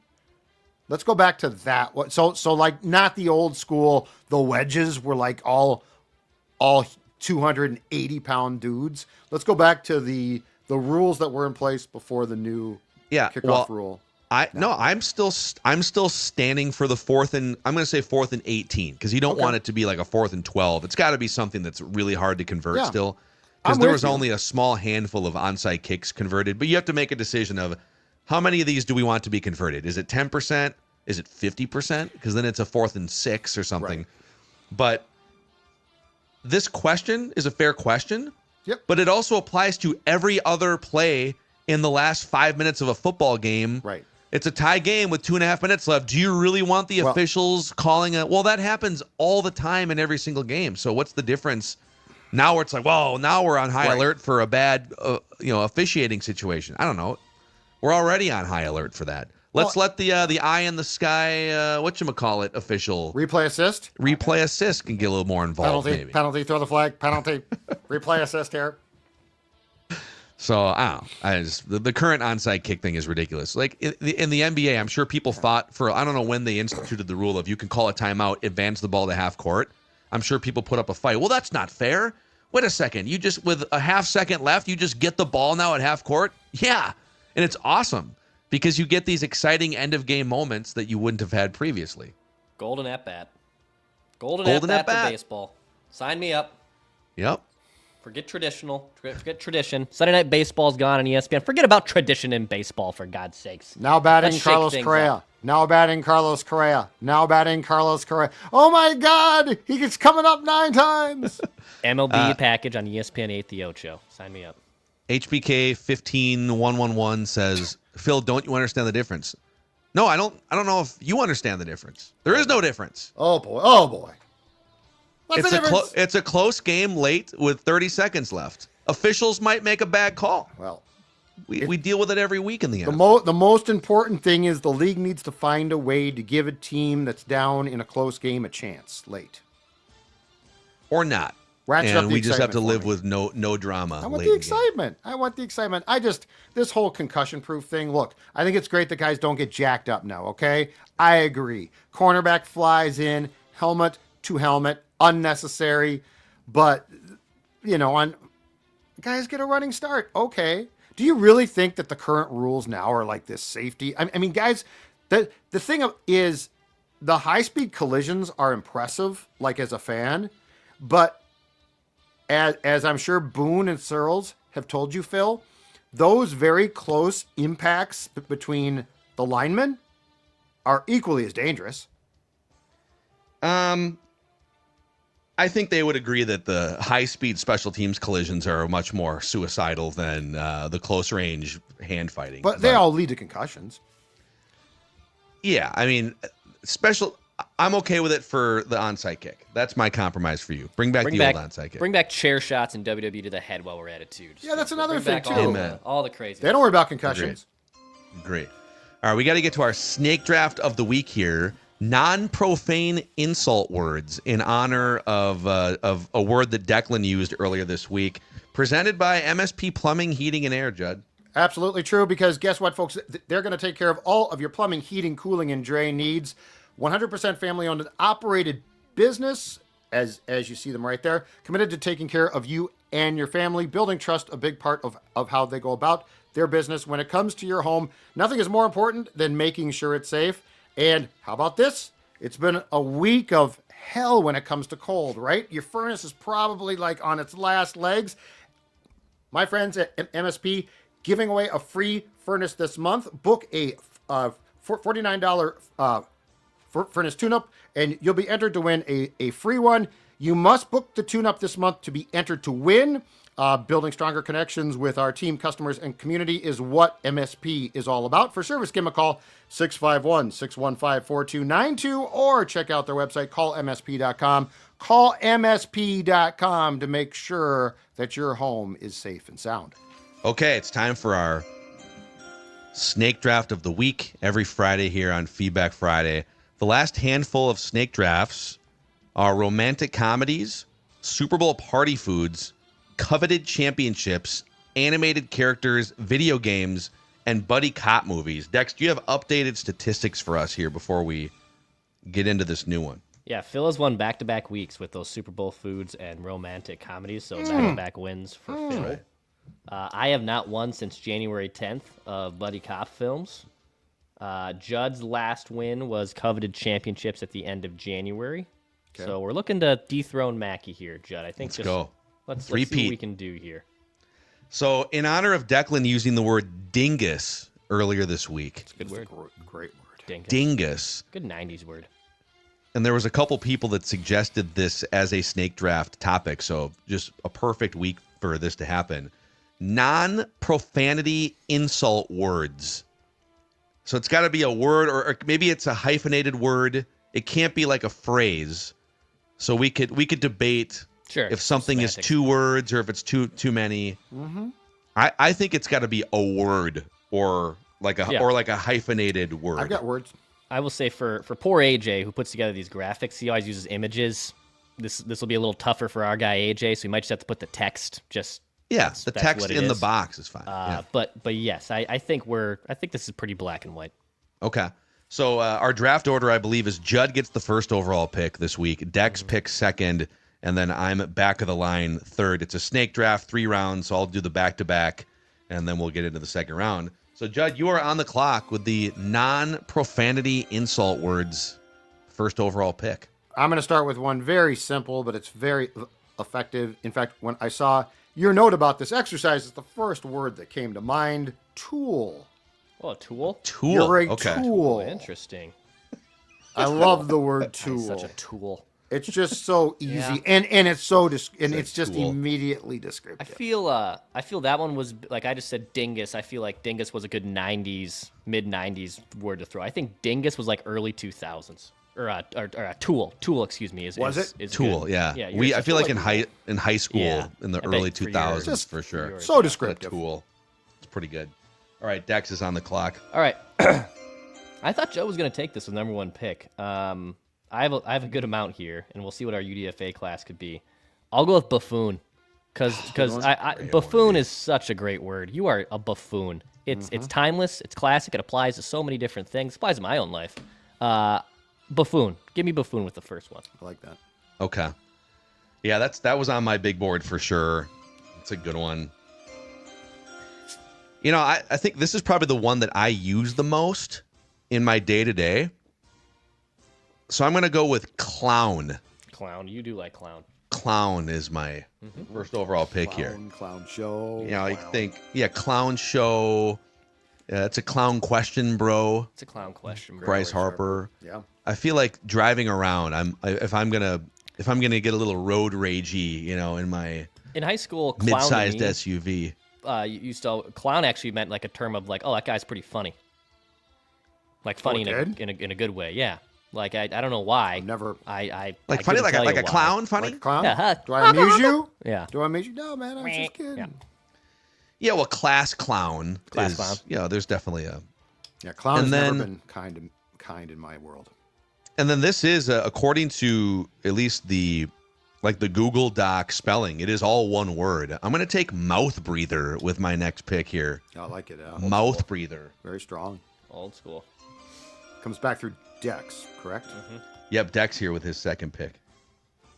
Let's go back to that one. So like not the old school. The wedges were like all 280-pound dudes. Let's go back to the rules that were in place before the new kickoff rule. I'm still standing for the 4th and I'm going to say 4th and 18 because you don't want it to be like a 4th and 12. It's got to be something that's really hard to convert still because there was only a small handful of onside kicks converted. But you have to make a decision of how many of these do we want to be converted? Is it 10%? Is it 50%? Because then it's a 4th and 6 or something. Right. But this question is a fair question. Yep. But it also applies to every other play in the last 5 minutes of a football game. Right. It's a tie game with 2.5 minutes left. Do you really want the officials calling it? Well, that happens all the time in every single game. So what's the difference? Now it's like, well, now we're on high alert for a bad, officiating situation. I don't know. We're already on high alert for that. Let's let the eye in the sky, whatchamacallit official. Replay assist? Replay assist can get a little more involved. Penalty, throw the flag, penalty. Replay assist here. So I don't know. The current onside kick thing is ridiculous. Like in the NBA, I'm sure people fought for. I don't know when they instituted the rule of you can call a timeout, advance the ball to half court. I'm sure people put up a fight. Well, that's not fair. Wait a second. You just with a half second left, you just get the ball now at half court. Yeah, and it's awesome because you get these exciting end of game moments that you wouldn't have had previously. Golden at bat. Golden at bat for baseball. Sign me up. Yep. Forget traditional. Forget tradition. Sunday Night Baseball's gone on ESPN. Forget about tradition in baseball, for God's sakes. Now batting Let's shake Carlos things Correa. up. Now batting Carlos Correa. Now batting Carlos Correa. Oh my God, he's coming up 9 times. MLB package on ESPN 8 The Ocho. Sign me up. HBK 15111 says, Phil, don't you understand the difference? No, I don't know if you understand the difference. There is no difference. Oh boy. Oh boy. What's the difference? It's a close game late with 30 seconds left. Officials might make a bad call. Well, we deal with it every week in the NFL. the most important thing is the league needs to find a way to give a team that's down in a close game a chance late. Or not. Ratchet up And the we just have to excitement for live me. with no drama. I want late the in the game. excitement. I want the excitement. This whole concussion-proof thing, look, I think it's great that guys don't get jacked up now, okay? I agree. Cornerback flies in, helmet to helmet, unnecessary. But, on guys get a running start. Okay. Do you really think that the current rules now are like this safety? I mean, guys, the thing is the high-speed collisions are impressive, like as a fan, but as I'm sure Boone and Searles have told you, Phil, those very close impacts between the linemen are equally as dangerous. I think they would agree that the high-speed special teams collisions are much more suicidal than the close-range hand fighting. But they all lead to concussions. Yeah, I mean, I'm okay with it for the onside kick. That's my compromise for you. Bring back old onside kick. Bring back chair shots in WWE to the head while we're at it, too. Yeah, that's another thing, too. All the crazy. They don't worry about concussions. Great. All right, we got to get to our snake draft of the week here. Non-profane insult words in honor of a word that Declan used earlier this week, presented by MSP Plumbing, Heating, and Air, Judd. Absolutely true, because guess what, folks? They're going to take care of all of your plumbing, heating, cooling, and drain needs. 100% family-owned and operated business, as you see them right there, committed to taking care of you and your family, building trust, a big part of how they go about their business. When it comes to your home, nothing is more important than making sure it's safe. And how about this? It's been a week of hell when it comes to cold, right? Your furnace is probably like on its last legs. My friends at MSP giving away a free furnace this month. Book a $49 furnace tune-up, and you'll be entered to win a free one. You must book the tune-up this month to be entered to win. Building stronger connections with our team, customers, and community is what MSP is all about. For service, give them a call, 651-615-4292, or check out their website, callmsp.com. Call MSP.com to make sure that your home is safe and sound. Okay, it's time for our snake draft of the week every Friday here on Feedback Friday. The last handful of snake drafts are romantic comedies, Super Bowl party foods, coveted championships, animated characters, video games, and buddy cop movies. Dex, do you have updated statistics for us here before we get into this new one? Yeah, Phil has won back-to-back weeks with those Super Bowl foods and romantic comedies, so back-to-back wins for Phil. I have not won since January 10th of buddy cop films. Judd's last win was coveted championships at the end of January. Okay. So we're looking to dethrone Mackey here, Judd. I think Let's go. Let's see what we can do here. So, in honor of Declan using the word dingus earlier this week. It's a good word. Great word. Dingus. Good 90s word. And there was a couple people that suggested this as a snake draft topic, so just a perfect week for this to happen. Non-profanity insult words. So it's got to be a word, or maybe it's a hyphenated word. It can't be like a phrase. So we could debate if something is 2 words or if it's too many. Mm-hmm. I think it's got to be a word or like a hyphenated word. I've got words. I will say for poor AJ who puts together these graphics, he always uses images. This will be a little tougher for our guy AJ, so we might just have to put the text. The text in the box is fine. But yes, I think this is pretty black and white. Okay. So our draft order, I believe, is Judd gets the first overall pick this week. Dex picks second, and then I'm back of the line third. It's a snake draft, 3 rounds, so I'll do the back-to-back, and then we'll get into the second round. So, Judd, you are on the clock with the non-profanity insult words first overall pick. I'm going to start with one very simple, but it's very effective. In fact, when I saw your note about this exercise, it's the first word that came to mind. Tool. Oh, a tool? Tool. You're a okay. tool. Oh, interesting. I love the word tool. Such a tool. It's just so easy, Yeah. and it's so it's just tool. immediately I descriptive. feel that one was like I just said dingus. I feel like dingus was a good '90s, mid '90s word to throw. I think dingus was like early 2000s or a tool. Tool, excuse me, is Tool. good. Yeah. yours I is feel like tool. in high school Yeah. in the I bet early for 2000s yours. for sure. yours. So A descriptive. tool. It's pretty good. All right, Dex is on the clock. All right. I thought Joe was going to take this with number one pick. I have a good amount here, and we'll see what our UDFA class could be. I'll go with buffoon, because buffoon is such a great word. You are a buffoon. It's timeless. It's classic. It applies to so many different things. It applies to my own life. Buffoon. Give me buffoon with the first one. I like that. Okay. Yeah, that was on my big board for sure. It's a good one. You know, I think this is probably the one that I use the most in my day-to-day. So I'm going to go with clown. Clown. You do like clown. Clown is my first overall pick here. Clown show. You know, you think, clown show. It's a clown question, bro. It's a clown question, bro. Bryce Harper. Yeah. I feel like driving around. If I'm gonna get a little road ragey, you know, in my In high school, clown to mid-sized me, SUV. you used to clown actually meant like a term of like, oh, that guy's pretty funny. Like funny in a good way, yeah. Like I don't know why. Never. I Like I funny, couldn't like tell a you why. clown, funny. Like a clown? Yeah. Do I amuse you? Yeah. Do I amuse you? No, man. I was just kidding. Yeah. Yeah, well, class clown. Class clown. Yeah, there's definitely a. Yeah, clown has And then- never been kind in my world. And then this is according to at least the Google Doc spelling. It is all one word. I'm gonna take mouth breather with my next pick here. I like it. Yeah. Mouth breather. Very strong. Old school. Comes back through Dex, correct? Yep, Dex here with his second pick.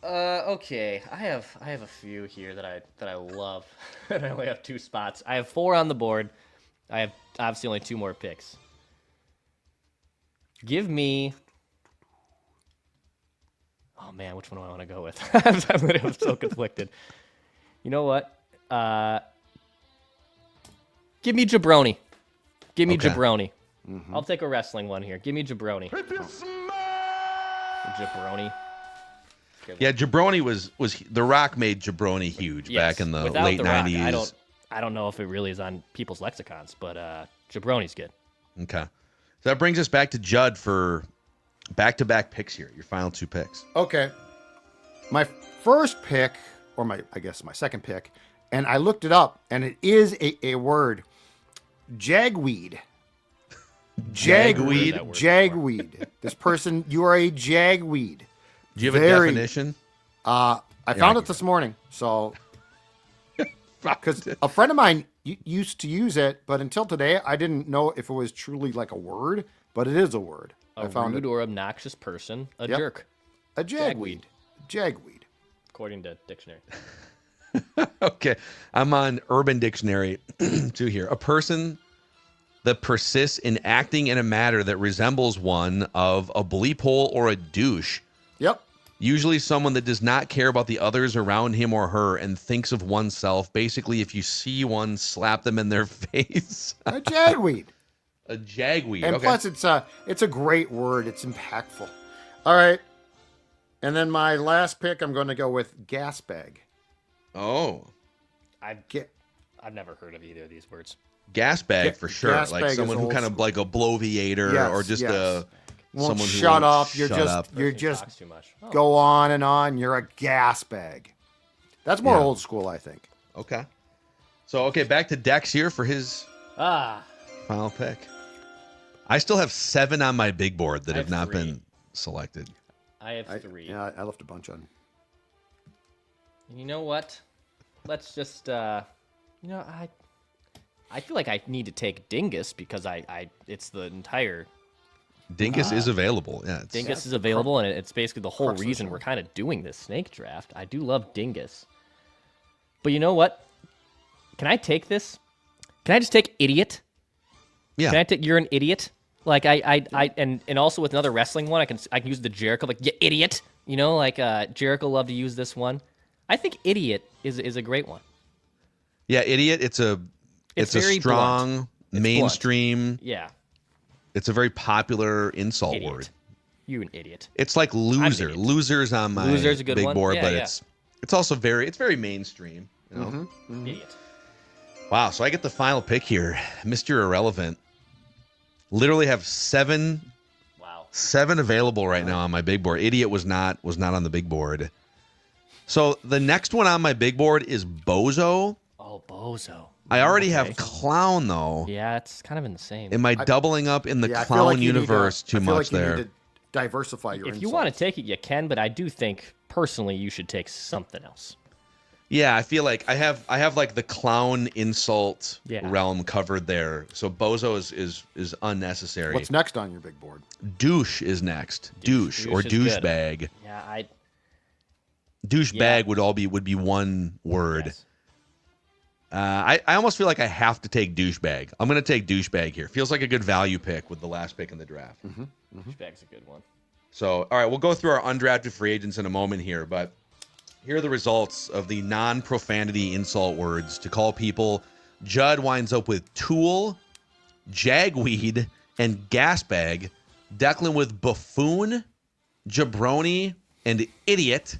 Okay. I have a few here that I love. And I only have 2 spots. I have 4 on the board. I have obviously only 2 more picks. Give me. Oh man, which one do I want to go with? I'm so conflicted. You know what? Give me jabroni. Give me Okay. jabroni. I'll take a wrestling one here. Give me jabroni. Jabroni. Yeah, jabroni was The Rock made jabroni huge Yes, back in the without late The Rock, 90s. I don't know if it really is on people's lexicons, but jabroni's good. Okay. So that brings us back to Judd for back-to-back picks here. Your final 2 picks. Okay. My first pick, or my second pick, and I looked it up, and it is a word. Jagweed. Jagweed? Jagweed. This person, you are a jagweed. Do you have Very- a definition? I found it this morning, so because a friend of mine used to use it, but until today, I didn't know if it was truly like a word, but it is a word. A I found rude it. or obnoxious person, a Yep. jerk, A jagweed. Jagweed. according to dictionary. Okay. I'm on Urban Dictionary too here. A person that persists in acting in a manner that resembles one of a bleep hole or a douche. Yep. Usually someone that does not care about the others around him or her and thinks of oneself. Basically, if you see one, slap them in their face. A jagweed. A jagweed. And Okay. plus, it's a great word. It's impactful. All right. And then my last pick, I'm going to go with gas bag. Oh. I've Get never heard of either of these words. Gas bag for sure. gas Like bag is someone who old kind of school. like a bloviator Yes, or just yes. Won't someone who shut won't up. You're shut just up. you're Person just talks too much. Oh. go on and on. You're a gas bag. That's more Yeah. old school, I think. Okay. So, okay, back to Dex here for his final pick. I still have 7 on my big board that I have have not 3. been selected. I have 3. Yeah, I left a bunch on. You know what? Let's just I feel like I need to take Dingus because it's the entire Dingus is available. Yeah. It's, Dingus is available, and it's basically the whole reason we're kind of doing this snake draft. I do love Dingus. But you know what? Can I take this? Can I just take idiot? yeah. Can I take you're an idiot? Like and also with another wrestling one, I can use the Jericho, like, you idiot. You know, like Jericho loved to use this one. I think idiot is a great one. Yeah, idiot. It's a very strong blunt. It's mainstream. Blunt. Yeah. It's a very popular insult Idiot. word. You an idiot. It's like loser. Loser's on my Loser's a good big one. board, Yeah, but yeah. it's also very mainstream. You know? Idiot. Wow, so I get the final pick here. Mr. Irrelevant. Literally have seven available right now on my big board. Idiot was not on the big board. So the next one on my big board is Bozo. Oh, Bozo. I already have Clown, though. Yeah, it's kind of in the same. Am I doubling up in the I feel Clown like you universe need too much you there? Need to diversify your If you want to take it, you can, but I do think personally you should take something else. Yeah, I feel like I have like the clown insult realm covered there. So Bozo is unnecessary. What's next on your big board? Douche is next. Douche or douchebag. Yeah, Douchebag would be one word. Yes. I almost feel like I have to take douchebag. I'm going to take douchebag here. Feels like a good value pick with the last pick in the draft. Douchebag's a good one. So, all right, we'll go through our undrafted free agents in a moment here, but here are the results of the non-profanity insult words to call people. Judd winds up with tool, jagweed, and gasbag. Declan with buffoon, jabroni, and idiot.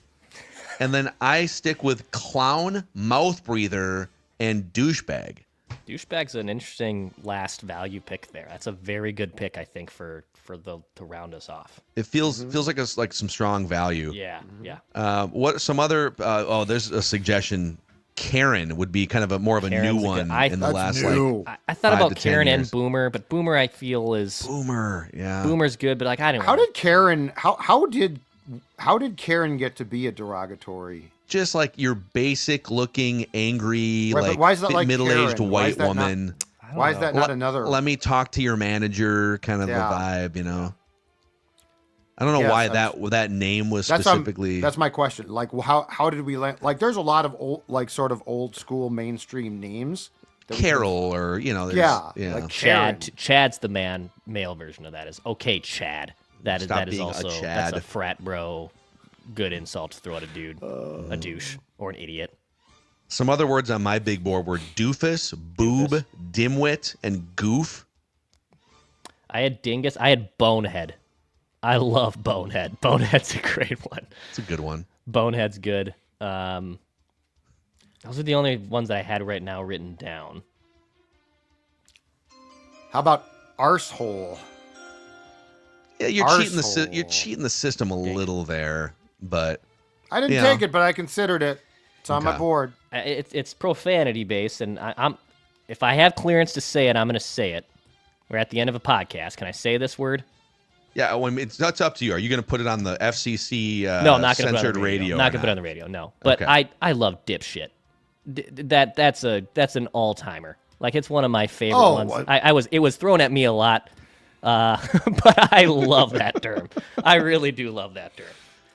And then I stick with clown, mouth breather, and douchebag. Douchebag's an interesting last value pick there. That's a very good pick, I think, to round us off. It feels like some strong value. Yeah. What some other? There's a suggestion. Karen would be kind of more of a Karen's new one in the last new. I thought 5 about to 10 Karen years. and Boomer, but Boomer I feel is Boomer. Yeah. Boomer's good, but like I don't. How did Karen? How did Karen get to be a derogatory? Just like your basic looking, angry, Right, but like why is that like middle-aged Karen? Why white is that not- woman. Why is that not another? Let me talk to your manager, kind of Yeah. a vibe, you know. I don't know Yes, why that name was specifically. That's my question. Like, how did we land? Like, there's a lot of old, like, sort of old school mainstream names. Carol or there's, like Karen. Chad's the male version of that is okay, Chad. That Stop is being a also Chad. that's a frat bro. Good insult to throw at a dude, a douche, or an idiot. Some other words on my big board were doofus, boob, dimwit, and goof. I had dingus. I had bonehead. I love bonehead. Bonehead's a great one. It's a good one. Bonehead's good. Those are the only ones that I had right now written down. How about arsehole? Yeah, you're Arsehole. you're cheating the system a little there, but I didn't take it, but I considered it. It's on my Okay. board. It's profanity based, and I'm if I have clearance to say it, I'm going to say it. We're at the end of a podcast. Can I say this word? yeah, that's up to you. Are you going to put it on the FCC No, I'm not going to put it censored on the radio. radio? I'm not going to put it on the radio. No, but Okay. I love dipshit. That's an all timer. Like it's one of my favorite Oh, ones. what? It was thrown at me a lot, but I love that term. I really do love that term.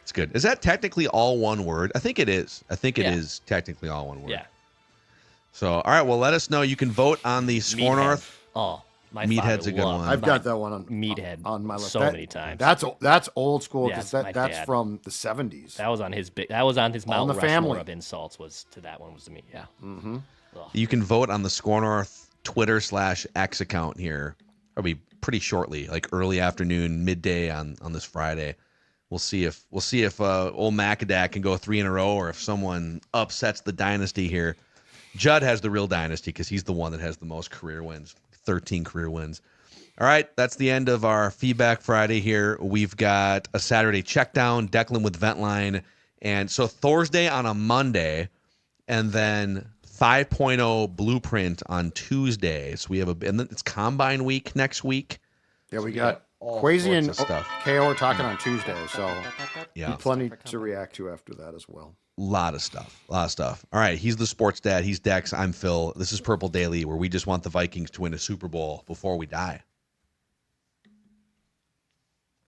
It's good. Is that technically all one word? I think it is. I think it Yeah. is technically all one word. Yeah. So, all right. Well, let us know. You can vote on the Score Meathead. North. Oh, my Meathead's father a good loved one. I've my got that one Meathead on my list so many times. That's old school Yeah, because my that's dad. from the 70s. That was on his Mount the Rushmore family. of insults. Was to that one was to me. Yeah. You can vote on the Score North Twitter/X account here. Probably pretty shortly, like early afternoon, midday on this Friday. We'll see if old Macadac can go 3 in a row, or if someone upsets the dynasty here. Judd has the real dynasty because he's the one that has the most career wins, 13 career wins. All right, that's the end of our Feedback Friday here. We've got a Saturday check down, Declan with Ventline, and so Thursday on a Monday, and then 5.0 Blueprint on Tuesday. So we have and then it's Combine Week next week. Yeah, we got all Quasi sorts and of stuff. KO are talking on Tuesday, so Yeah, plenty to react to after that as well. a lot of stuff. All right, he's the sports dad. He's Dex. I'm Phil. This is Purple Daily, where we just want the Vikings to win a Super Bowl before we die.